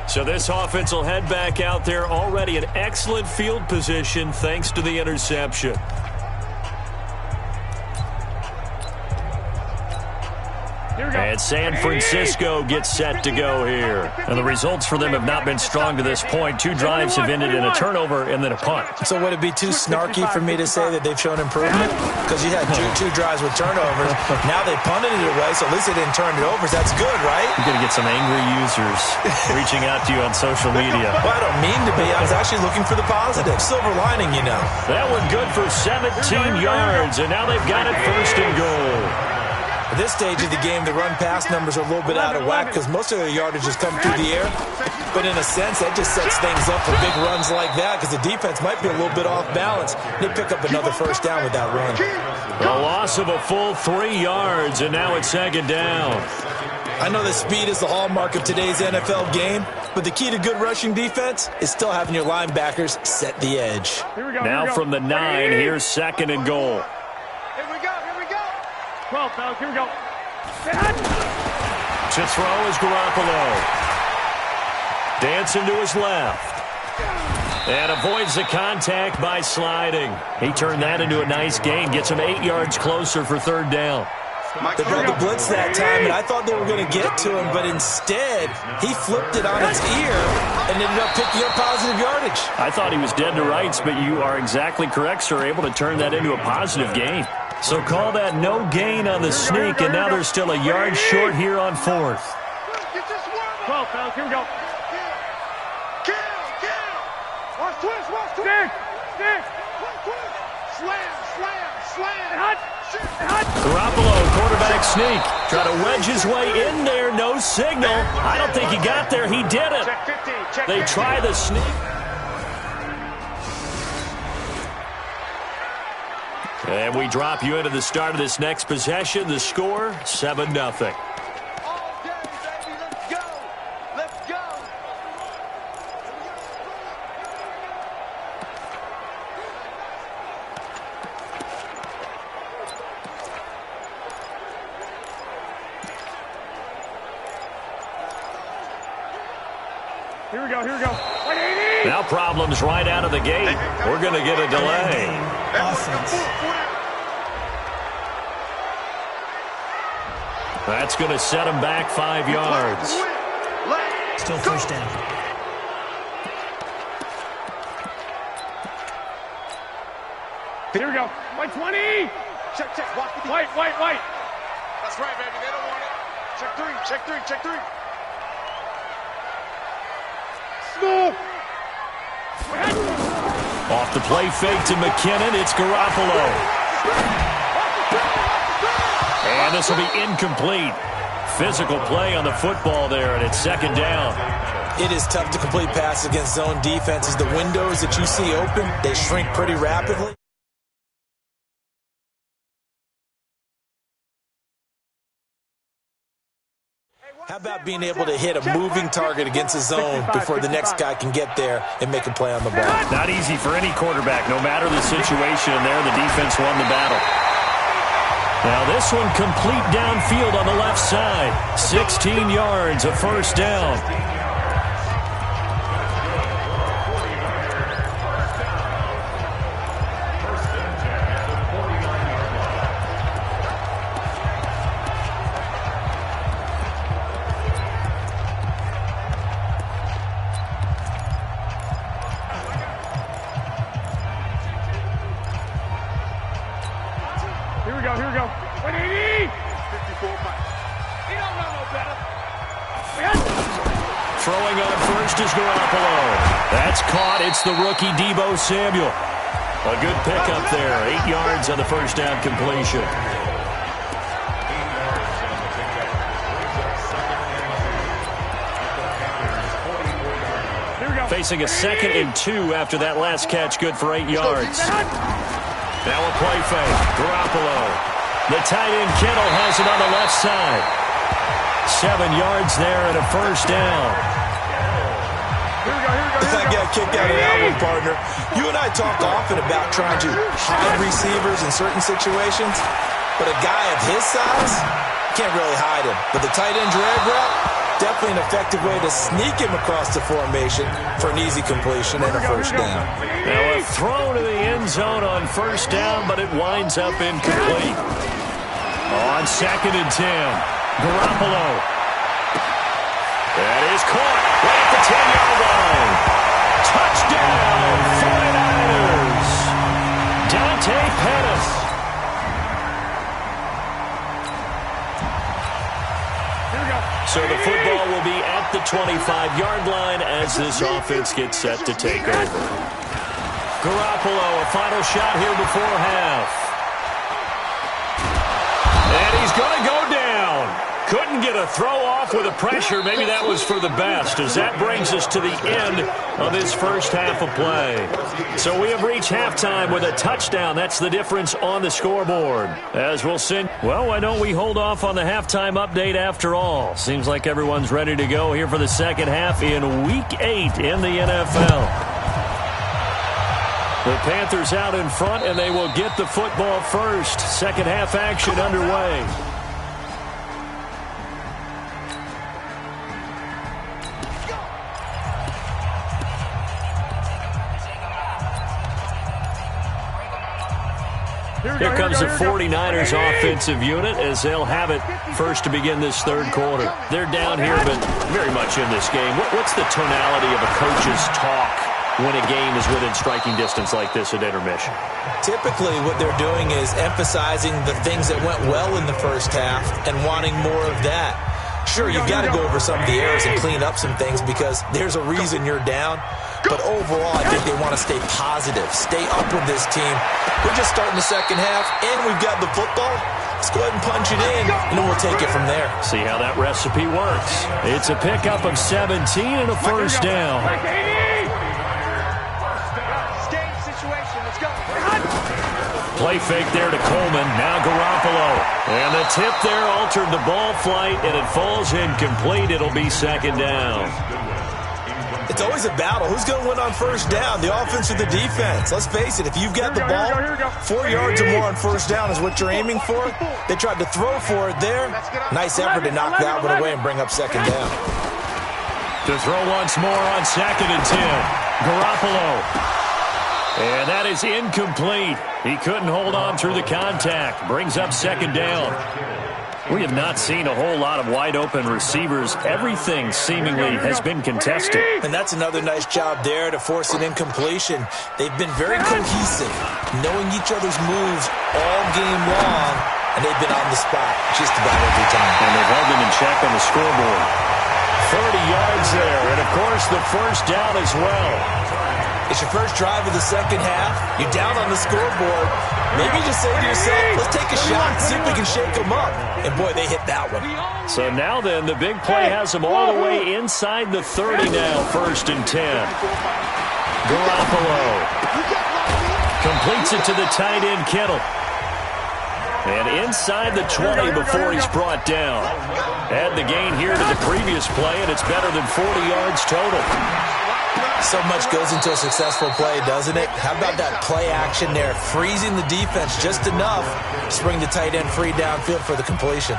So this offense will head back out there, already in excellent field position thanks to the interception. And San Francisco gets set to go here. And the results for them have not been strong to this point. 2 drives have ended in a turnover and then a punt. So would it be too snarky for me to say that they've shown improvement? Because you had two drives with turnovers. Now they punted it away, so at least they didn't turn it over. That's good, right? You're going to get some angry users reaching out to you on social media. Well, I don't mean to be. I was actually looking for the positive. Silver lining, you know. That one good for 17 yards, and now they've got it first and goal. At this stage of the game, the run-pass numbers are a little bit out of whack because most of their yardage has come through the air. But in a sense, that just sets things up for big runs like that because the defense might be a little bit off balance. They pick up another first down with that run. A loss of a full 3 yards, and now it's second down. I know that speed is the hallmark of today's NFL game, but the key to good rushing defense is still having your linebackers set the edge. Now from the 9, here's second and goal. 12, fellas, here we go. To throw is Garoppolo. Dancing to his left. And avoids the contact by sliding. He turned that into a nice gain. Gets him 8 yards closer for third down. They brought the blitz that time, and I thought they were going to get to him, but instead, he flipped it on its ear and ended up picking up positive yardage. I thought he was dead to rights, but you are exactly correct, sir. Able to turn that into a positive gain. So call that no gain on the sneak, and now they're still a yard short here on fourth. 12, fellas, here we go. Watch twist, watch twist. Stick. Slam. Garoppolo, quarterback sneak. Try to wedge his way in there, no signal. I don't think he got there, he did it. They try the sneak. And we drop you into the start of this next possession. The score, 7-0. Let's go. Here we go. Now problems right out of the gate. We're going to get a delay. That's going to set him back 5 yards. Still first down. Here we go. White 20. Check. White. That's right, baby. They don't want it. Check 3. Smooth. Off the play fake to McKinnon, it's Garoppolo. And this will be incomplete. Physical play on the football there, and it's second down. It is tough to complete passes against zone defenses. The windows that you see open, they shrink pretty rapidly. How about being able to hit a moving target against a zone before the next guy can get there and make a play on the ball? Not easy for any quarterback, no matter the situation, and there the defense won the battle. Now this one complete downfield on the left side. 16 yards, a first down. Here we go. 180! 54 miles. He don't know no better. Throwing on first is Garoppolo. That's caught. It's the rookie Deebo Samuel. A good pickup there. 8 yards on the first down completion. Facing a 2nd and 2 after that last catch. Good for 8 yards. Now a play fake. Garoppolo. The tight end Kittle has it on the left side. 7 yards there and a first down. I got kicked out of that one, partner. You and I talk often about trying to hide receivers in certain situations, but a guy of his size can't really hide him. But the tight end drag route, definitely an effective way to sneak him across the formation for an easy completion and a first down. Now a throw to the end zone on first down, but it winds up incomplete. On 2nd and 10, Garoppolo. That is caught right at the 10-yard line. Touchdown, 49ers. Dante Pettis. So the football will be at the 25-yard line as this offense gets set to take over. Garoppolo, a final shot here before half. And he's going to go down. Couldn't get a throw off with the pressure. Maybe that was for the best, as that brings us to the end of this first half of play. So we have reached halftime with a touchdown. That's the difference on the scoreboard. As we'll send, well, why don't we hold off on the halftime update after all? Seems like everyone's ready to go here for the second half in Week 8 in the NFL. The Panthers out in front, and they will get the football first. Second half action underway. Here comes the 49ers offensive unit as they'll have it first to begin this third quarter. They're down here, but very much in this game. What's the tonality of a coach's talk when a game is within striking distance like this at intermission? Typically, what they're doing is emphasizing the things that went well in the first half and wanting more of that. Sure, you've got to go over some of the errors and clean up some things because there's a reason you're down. But overall, I think they want to stay positive, stay up with this team. We're just starting the second half, and we've got the football. Let's go ahead and punch it in, and then we'll take it from there. See how that recipe works. It's a pickup of 17 and a first down. Play fake there to Coleman. Now Garoppolo. And the tip there altered the ball flight, and it falls incomplete. It'll be second down. It's always a battle. Who's going to win on first down, the offense or the defense? Let's face it, if you've got the ball, 4 yards or more on first down is what you're aiming for. They tried to throw for it there. Nice effort to knock that one away and bring up second down. To throw once more on 2nd and 10. Garoppolo. And that is incomplete. He couldn't hold on through the contact. Brings up second down. We have not seen a whole lot of wide-open receivers. Everything seemingly has been contested. And that's another nice job there to force an incompletion. They've been very cohesive, knowing each other's moves all game long, and they've been on the spot just about every time. And they've held them in check on the scoreboard. 30 yards there, and of course the first down as well. It's your first drive of the second half. You're down on the scoreboard. Maybe just say to yourself, let's take a shot and see if we can shake them up. And, boy, they hit that one. So now then, the big play has them all the way inside the 30 now, 1st and 10. Garoppolo completes it to the tight end, Kittle. And inside the 20 before he's brought down. Add the gain here to the previous play, and it's better than 40 yards total. So much goes into a successful play, doesn't it? How about that play action there, freezing the defense just enough to bring the tight end free downfield for the completion.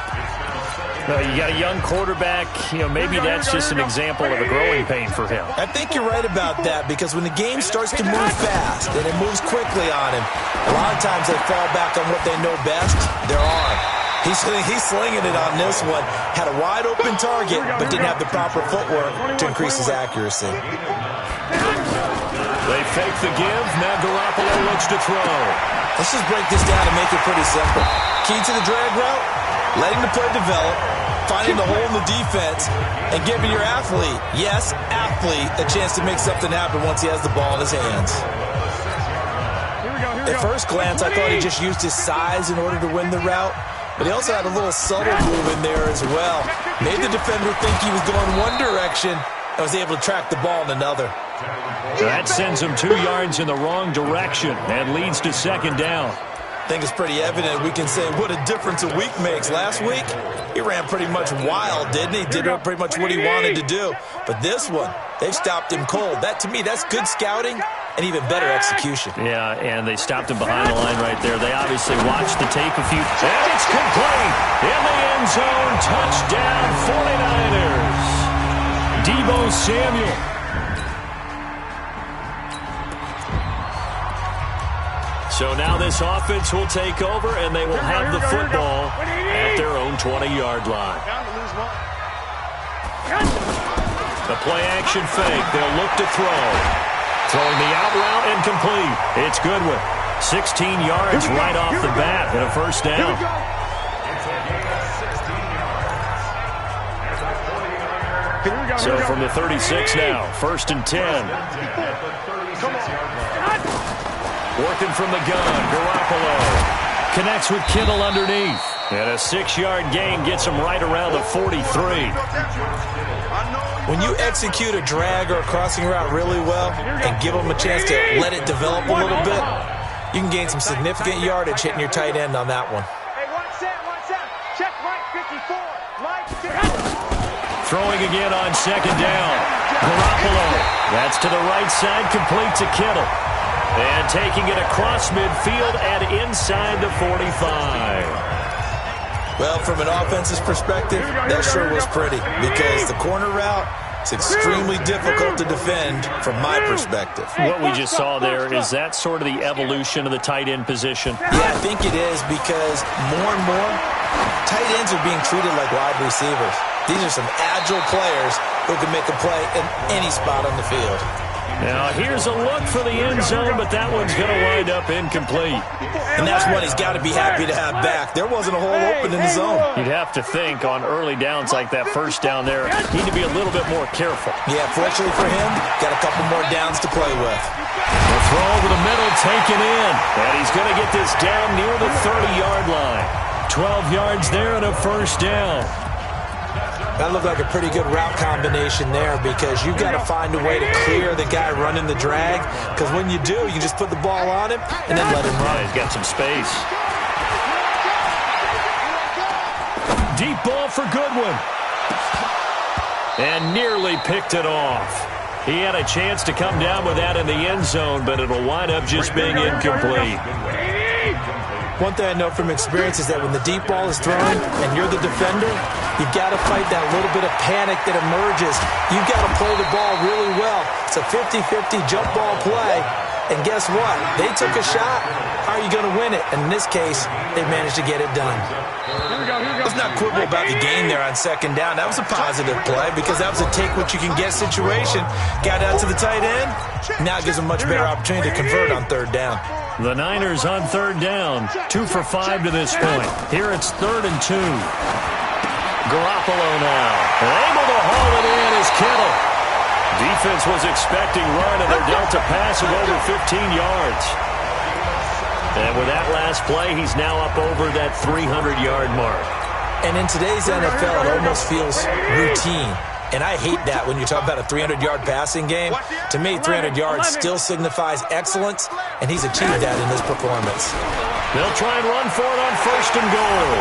You got a young quarterback, maybe that's just an example of a growing pain for him. I think you're right about that, because when the game starts to move fast and it moves quickly on him, a lot of times they fall back on what they know best, their arm. He's slinging it on this one. Had a wide open target, but didn't have the proper footwork to increase his accuracy. They fake the give. Now Garoppolo looks to throw. Let's just break this down and make it pretty simple. Key to the drag route, letting the play develop, finding the hole in the defense, and giving your athlete, yes, athlete, a chance to make something happen once he has the ball in his hands. At first glance, I thought he just used his size in order to win the route, but he also had a little subtle move in there as well. Made the defender think he was going one direction and was able to track the ball in another. That sends him 2 yards in the wrong direction and leads to 2nd down. I think it's pretty evident we can say what a difference a week makes. Last week, he ran pretty much wild, didn't he? Did pretty much what he wanted to do. But this one, they've stopped him cold. That, to me, that's good scouting and even better execution. Yeah, and they stopped him behind the line right there. They obviously watched the tape a few times. And it's complete in the end zone. Touchdown, 49ers. Deebo Samuel. So now this offense will take over, and they will have the football at their own 20-yard line. The play-action fake. They'll look to throw. Throwing the out route and complete. It's Goodwin. 16 yards right off the bat and a 1st down. So from the 36 now, 1st and 10. Working from the gun, Garoppolo connects with Kittle underneath. And a 6-yard gain gets him right around the 43. When you execute a drag or a crossing route really well and give them a chance to let it develop a little bit, you can gain some significant yardage hitting your tight end on that one. Check right 54. Throwing again on 2nd down. Garoppolo. That's to the right side, complete to Kittle. And taking it across midfield and inside the 45. Well, from an offense's perspective, that sure was pretty, because the corner route is extremely difficult to defend from my perspective. What we just saw there, is that sort of the evolution of the tight end position? Yeah, I think it is, because more and more, tight ends are being treated like wide receivers. These are some agile players who can make a play in any spot on the field. Now, here's a look for the end zone, but that one's going to wind up incomplete. And that's what he's got to be happy to have back. There wasn't a hole open in the zone. You'd have to think on early downs like that 1st down there, need to be a little bit more careful. Yeah, fortunately for him, got a couple more downs to play with. The throw over the middle, taken in. And he's going to get this down near the 30-yard line. 12 yards there and a 1st down. That looked like a pretty good route combination there, because you've got to find a way to clear the guy running the drag, because when you do, you just put the ball on him and then let him run. Yeah, he's got some space. Deep ball for Goodwin. And nearly picked it off. He had a chance to come down with that in the end zone, but it'll wind up just being incomplete. One thing I know from experience is that when the deep ball is thrown and you're the defender, you've got to fight that little bit of panic that emerges. You've got to play the ball really well. It's a 50-50 jump ball play. And guess what? They took a shot. How are you going to win it? And in this case, they managed to get it done. Let's not quibble about the gain there on 2nd down. That was a positive play, because that was a take-what-you-can-get situation. Got out to the tight end. Now it gives them a much better opportunity to convert on 3rd down. The Niners on 3rd down. 2 for 5 to this point. Here it's 3rd and 2. Garoppolo now. Able to haul it in is Kittle. Defense was expecting run, and they're dealt a pass of over 15 yards. And with that last play, he's now up over that 300-yard mark. And in today's NFL, it almost feels routine. And I hate that when you talk about a 300-yard passing game. To me, 300 yards still signifies excellence, and he's achieved that in this performance. They'll try and run for it on 1st and goal.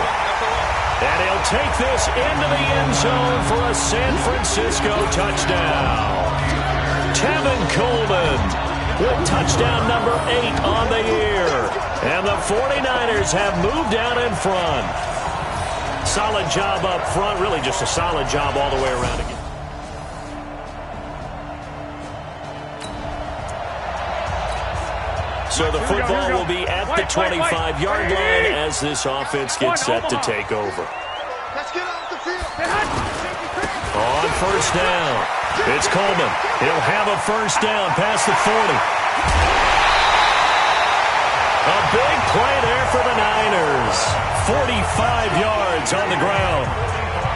And he'll take this into the end zone for a San Francisco touchdown. Tevin Coleman with touchdown number 8 on the year. And the 49ers have moved out in front. Solid job up front, really just a solid job all the way around again. So the football will be at the 25-yard line as this offense gets set to take over. Let's get off the field. On 1st down, it's Coleman. He'll have a 1st down past the 40. A big play there for the Niners. 45 yards on the ground.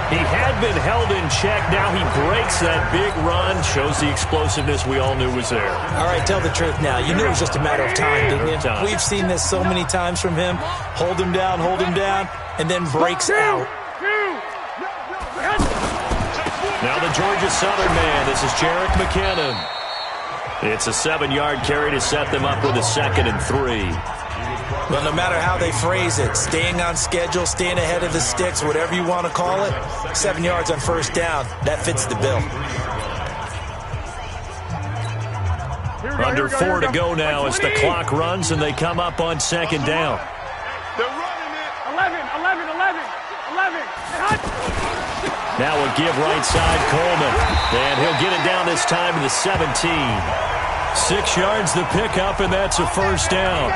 He had been held in check. Now he breaks that big run. Shows the explosiveness we all knew was there. All right, tell the truth now. You knew it was just a matter of time, didn't you? We've seen this so many times from him. Hold him down, and then breaks out. Now the Georgia Southern man. This is Jerick McKinnon. It's a 7-yard carry to set them up with a 2nd and 3. Well, no matter how they phrase it, staying on schedule, staying ahead of the sticks, whatever you want to call it, 7 yards on 1st down, that fits the bill. Under 4 to go now as the clock runs and they come up on 2nd down. They're running it. 11. Now a give right side, Coleman. And he'll get it down this time to the 17. 6 yards the pickup, and that's a 1st down.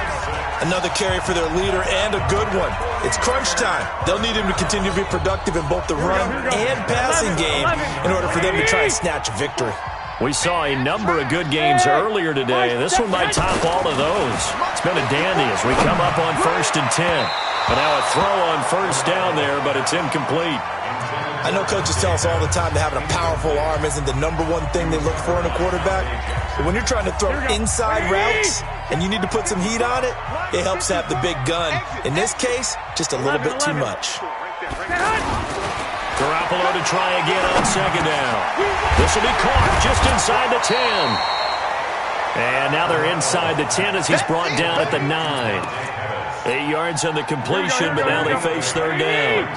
Another carry for their leader, and a good one. It's crunch time. They'll need him to continue to be productive in both the run and passing game in order for them to try and snatch a victory. We saw a number of good games earlier today. This one might top all of those. It's been a dandy as we come up on 1st and 10. But now a throw on 1st down there, but it's incomplete. I know coaches tell us all the time that having a powerful arm isn't the #1 thing they look for in a quarterback. But when you're trying to throw inside routes and you need to put some heat on it, it helps to have the big gun. In this case, just a little bit too much. Garoppolo to try again on 2nd down. This will be caught just inside the 10. And now they're inside the 10 as he's brought down at the 9. 8 yards on the completion, but now they face 3rd down.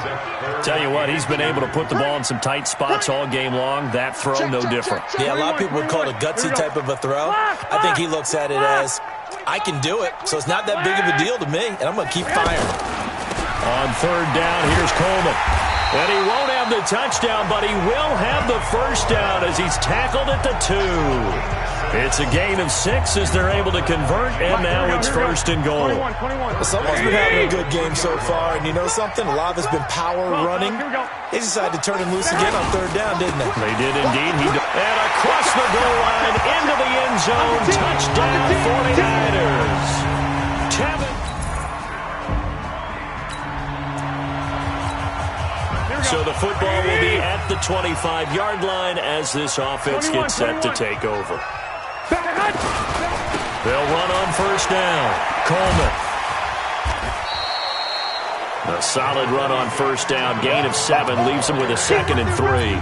Tell you what, he's been able to put the ball in some tight spots all game long. That throw, no different. Yeah, a lot of people would call it a gutsy type of a throw. I think he looks at it as, I can do it, so it's not that big of a deal to me, and I'm going to keep firing. On 3rd down, here's Coleman. And he won't have the touchdown, but he will have the 1st down as he's tackled at the 2. It's a gain of 6 as they're able to convert, and now it's 1st and goal. Well, someone's been having a good game so far, and you know something? A lot of it's been power running. They decided to turn him loose again on 3rd down, didn't they? They did indeed. And across the goal line, into the end zone, touchdown 49ers. Tevin. So the football will be at the 25-yard line as this offense gets set to take over. They'll run on 1st down. Coleman. A solid run on 1st down. Gain of 7 leaves them with a 2nd and 3.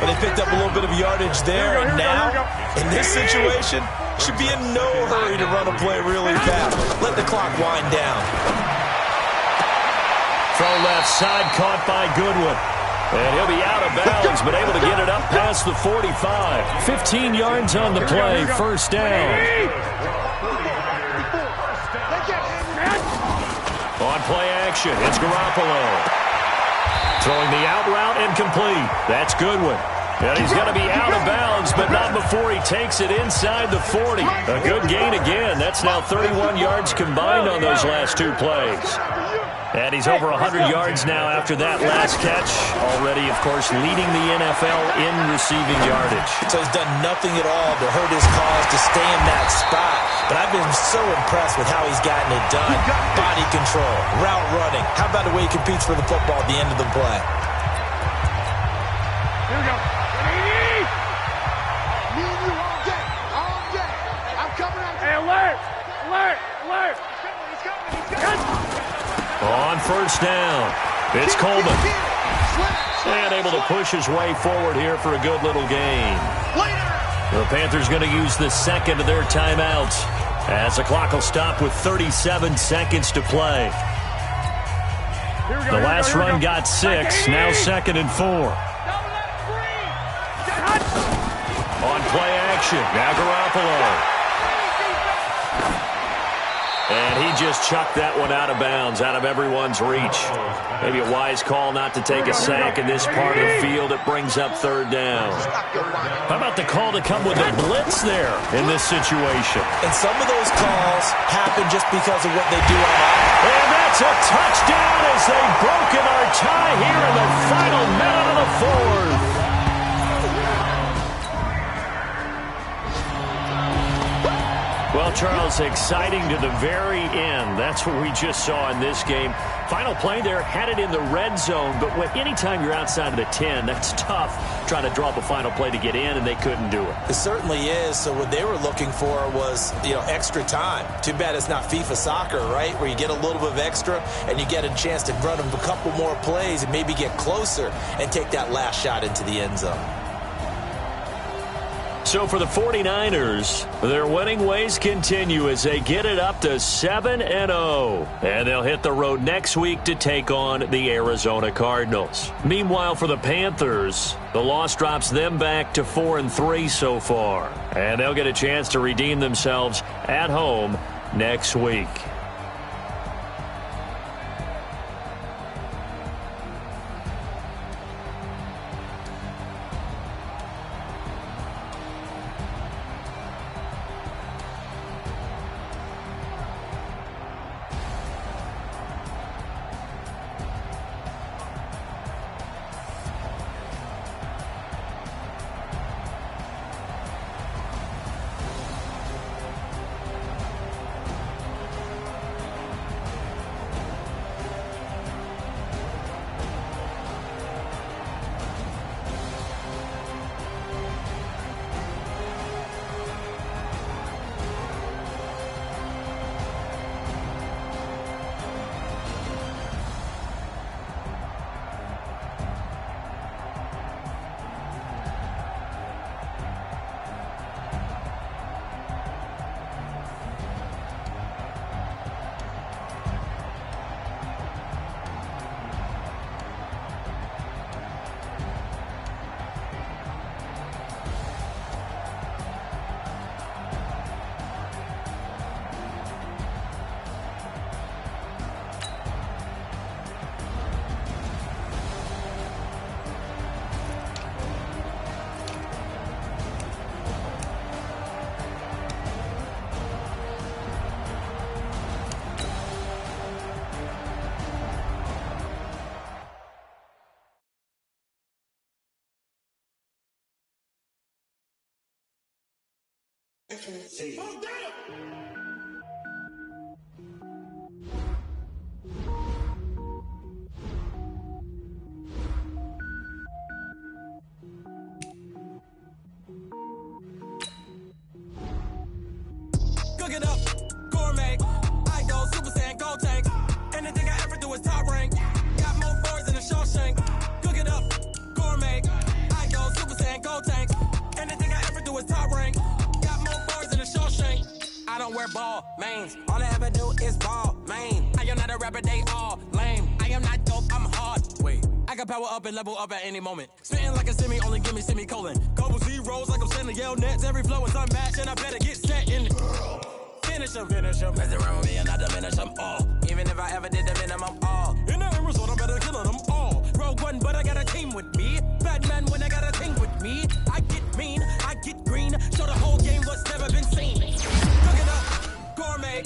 But they picked up a little bit of yardage there, and now, in this situation, should be in no hurry to run a play really fast. Let the clock wind down. Throw left side, caught by Goodwin. And he'll be out of bounds, but able to get it up past the 45. 15 yards on the play, 1st down. On play action, it's Garoppolo. Throwing the out route incomplete. That's Goodwin. And he's going to be out of bounds, but not before he takes it inside the 40. A good gain again. That's now 31 yards combined on those last 2 plays. And he's over 100 yards now after that last catch. Already, of course, leading the NFL in receiving yardage. So he's done nothing at all to hurt his cause to stay in that spot. But I've been so impressed with how he's gotten it done. Body control, route running. How about the way he competes for the football at the end of the play? Here we go. Alert! Alert! On first down, it's Coleman. And able to push his way forward here for a good little gain. The Panthers going to use the second of their timeouts as the clock will stop with 37 seconds to play. The last run got 6, now 2nd and 4. On play action, now Garoppolo. And he just chucked that one out of bounds, out of everyone's reach. Maybe a wise call not to take a sack in this part of the field. It brings up 3rd down. How about the call to come with a blitz there in this situation? And some of those calls happen just because of what they do on offense. And that's a touchdown as they've broken our tie here in the final minute of the 4th. Well, Charles, exciting to the very end. That's what we just saw in this game. Final play there, had it in the red zone, but anytime you're outside of the 10, that's tough trying to draw up a final play to get in, and they couldn't do it. It certainly is. So what they were looking for was, extra time. Too bad it's not FIFA soccer, right, where you get a little bit of extra and you get a chance to run a couple more plays and maybe get closer and take that last shot into the end zone. So for the 49ers, their winning ways continue as they get it up to 7-0. And they'll hit the road next week to take on the Arizona Cardinals. Meanwhile, for the Panthers, the loss drops them back to 4-3 so far. And they'll get a chance to redeem themselves at home next week. Cook it up, gourmet. I go Super Saiyan, go tank. Anything I ever do is top rank. Got more boys than a Shawshank. Cook it up, gourmet. I go Super Saiyan, go tank. Anything I ever do is top rank. Got more boys than a Shawshank. I don't wear ball mains. All I ever do is ball main. I am not a rapper, they all lame. I am not dope, I'm hard. Wait, I can power up and level up at any moment. Spitting like a semi, only give me semicolon. Couple zeros like I'm sending yell nets. Every flow is unmatched and I better get set in. Finish them. Mess around with me and I diminish them all. Even if I ever did the minimum all. In the end result, I'm better killing them all. Rogue One, but I got a team with me. Batman when I got a team with me. I get mean, I get green. Show the whole game what's never been seen. Cook it up, gourmet.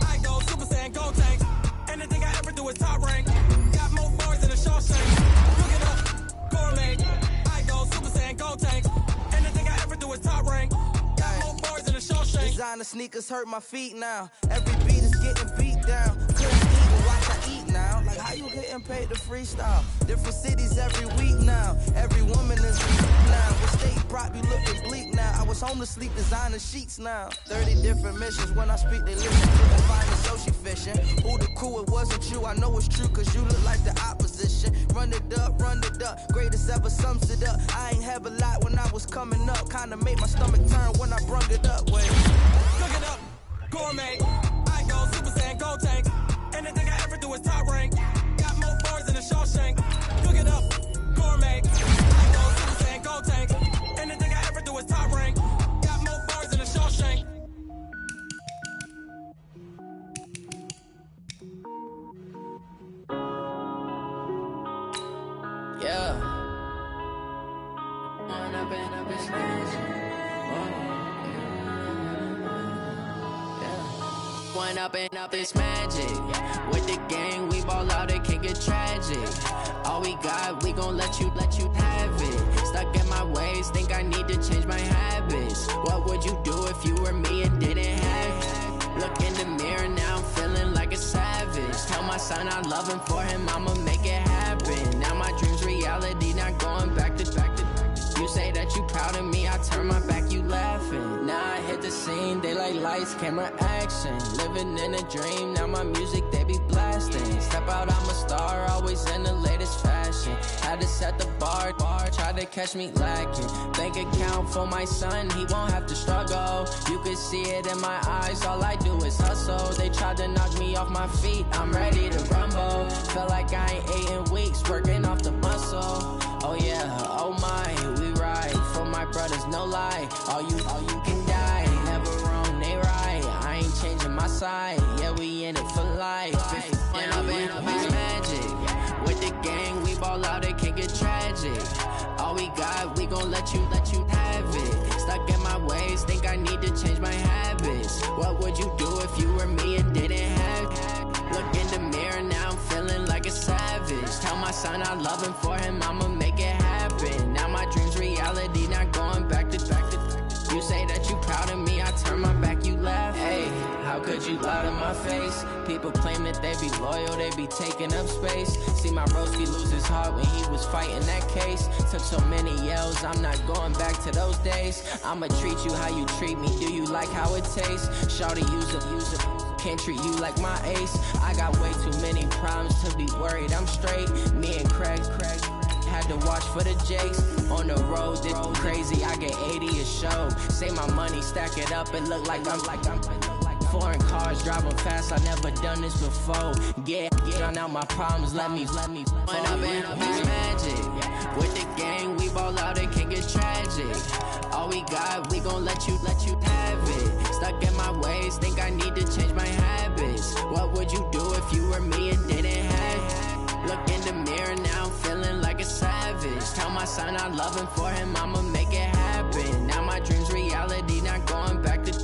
I go Super Saiyan, go tank. Anything I ever do is top rank. Got more bars than a Shawshank. Cook it up, gourmet. I go Super Saiyan, go tank. Anything I ever do is top rank. Designer sneakers hurt my feet now. Every beat is getting beat down. Couldn't eat and watch I eat now. Like how you getting paid to freestyle? Different cities every week now. Every woman is now. The state prop, you looking bleak now. I was home to sleep, designer sheets now. 30 different missions. When I speak, they listen. Couldn't find the so she fishing. Who the crew? It wasn't you. I know it's true, cause you look like the opposition. Run it up, greatest ever sums it up. I ain't have a lot when I was coming up. Kinda made my stomach turn when I brung it up. Wait. Cook it up, gourmet. I go Super Saiyan, gold tank. Anything I ever do is top rank. Got more bars than a Shawshank. Cook it up, gourmet. I go Super Saiyan, gold tank. Anything I ever do is top rank. Got more bars than a Shawshank. Yeah. When I've been up this One up and up is magic. With the gang, we ball out, it can get tragic. All we got, we gon' let you have it. Stuck in my ways, think I need to change my habits. What would you do if you were me and didn't have it? Look in the mirror, now I'm feeling like a savage. Tell my son I love him, for him I'ma make it happen. Now my dream's reality, not going back to. You say that you proud of me, I turn my back, you laughing. Now I hit the scene, they like lights, camera, action. Living in a dream, now my music, they be blasting. Step out, I'm a star, always in the latest fashion. Had to set the bar, try to catch me lacking. Bank account for my son, he won't have to struggle. You can see it in my eyes, all I do is hustle. They tried to knock me off my feet, I'm ready to rumble. Feel like I ain't ate in weeks, working off the muscle. Oh yeah, oh my, we ride for my brothers, no lie. All you can die, never wrong, they right. I ain't changing my side, yeah, we in it for life. When I've been up is magic. With the gang, we ball out, it can get tragic. All we got, we gon' let you have it. Stuck in my ways, think I need to change my habits. What would you do if you were me and didn't have it? Look in the mirror, now I'm feeling like a savage. Tell my son I love him, for him I'ma make it happen. Now my dream's reality, not going back to. You say that you proud of me, I turn my back, you laugh. Hey, how could you lie to my face? People claim that they be loyal, they be taking up space. See my broski lose his heart when he was fighting that case. Took so many yells, I'm not going back to those days. I'ma treat you how you treat me, do you like how it tastes? Shawty, use it. Can't treat you like my ace. I got way too many problems to be worried, I'm straight. Me and Craig had to watch for the Jakes. On the road, this crazy, I get 80 a show. Say my money, stack it up, it look like I'm foreign cars, driving fast, I never done this before. Get out my problems, let me. When I've been up is magic. With the gang, we ball out, it can get tragic. All we got, we gon' let you have it. Stuck in my ways, think I need to change my habits. What would you do if you were me and didn't have it? Look in the mirror, now I'm feeling like a savage. Tell my son I love him, for him I'ma make it happen. Now my dream's reality, not going back to.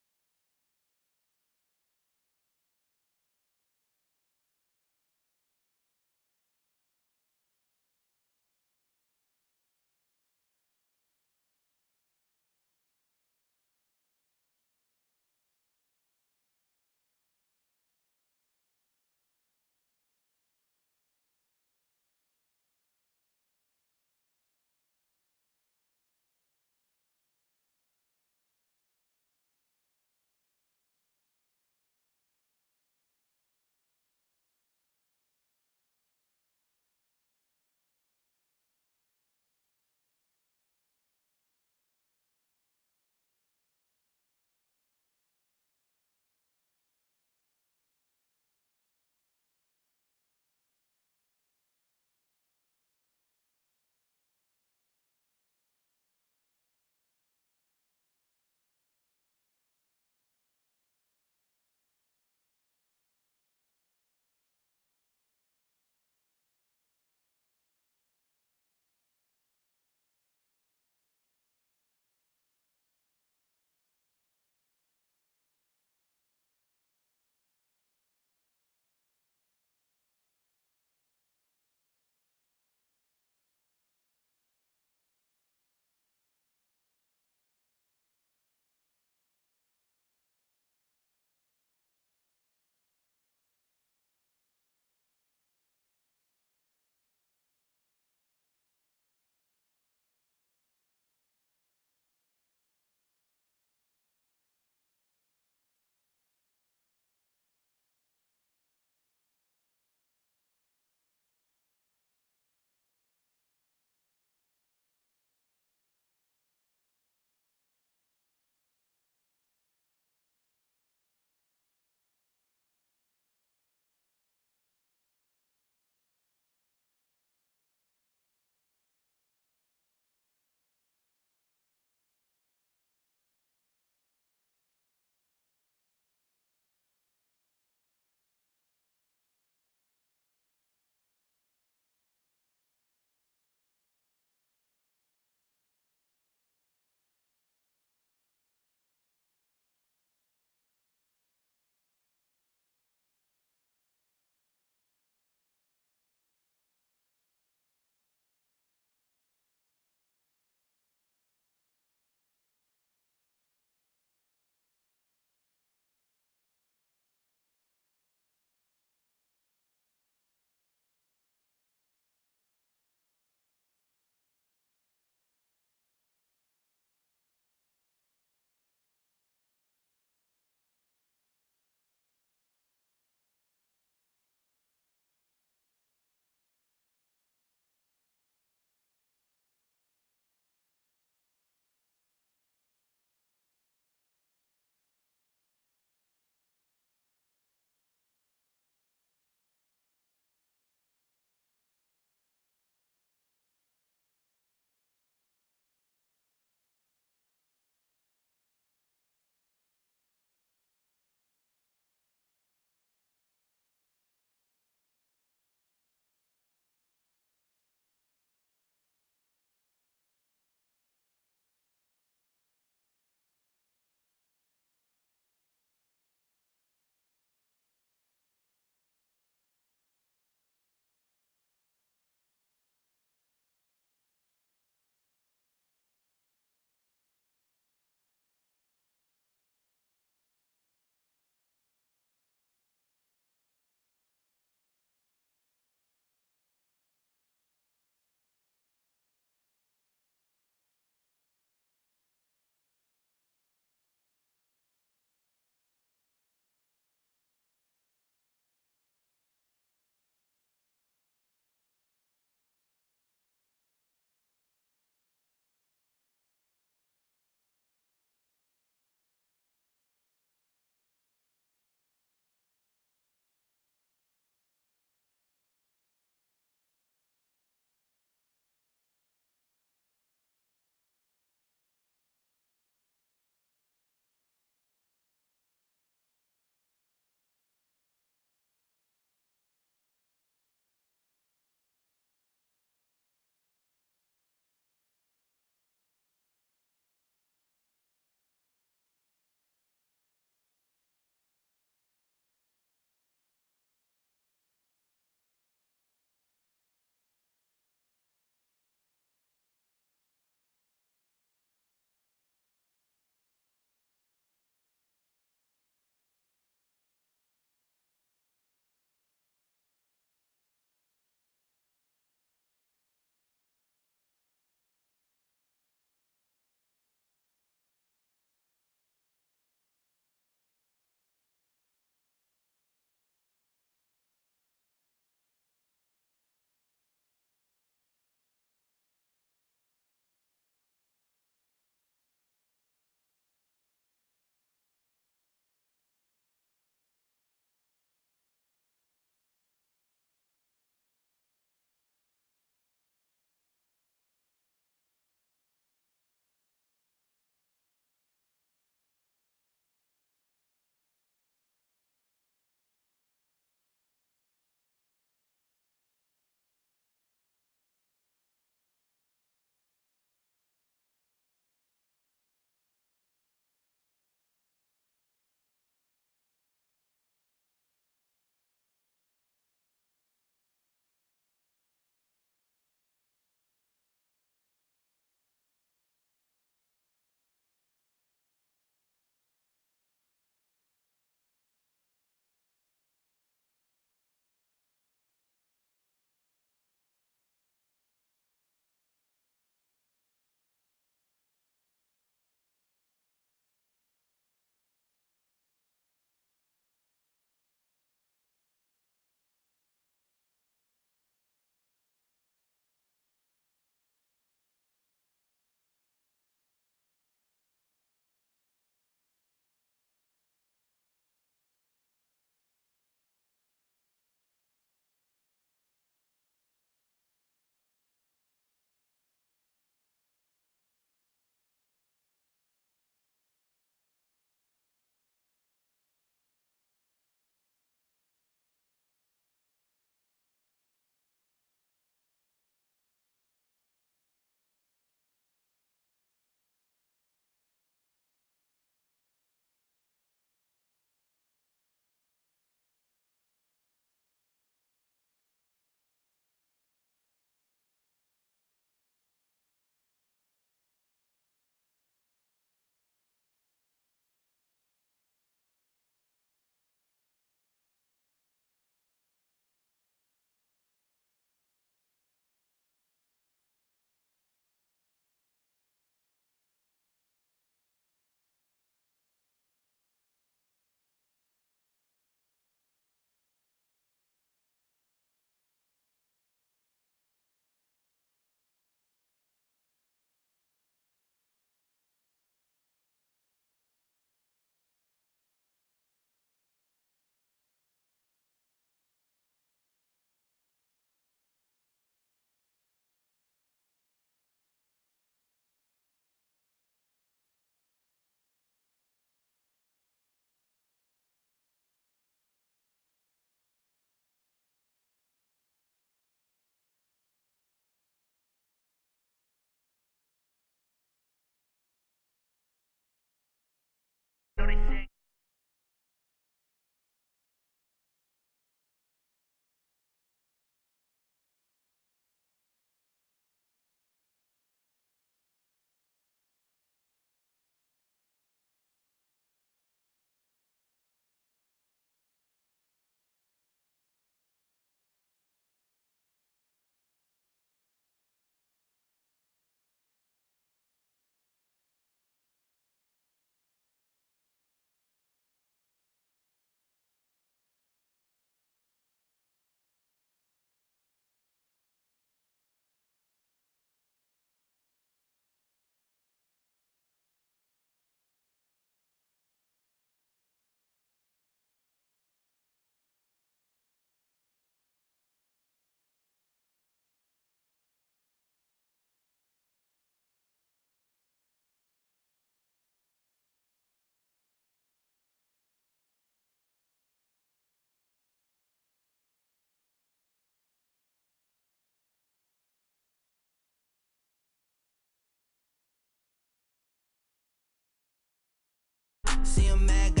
mad.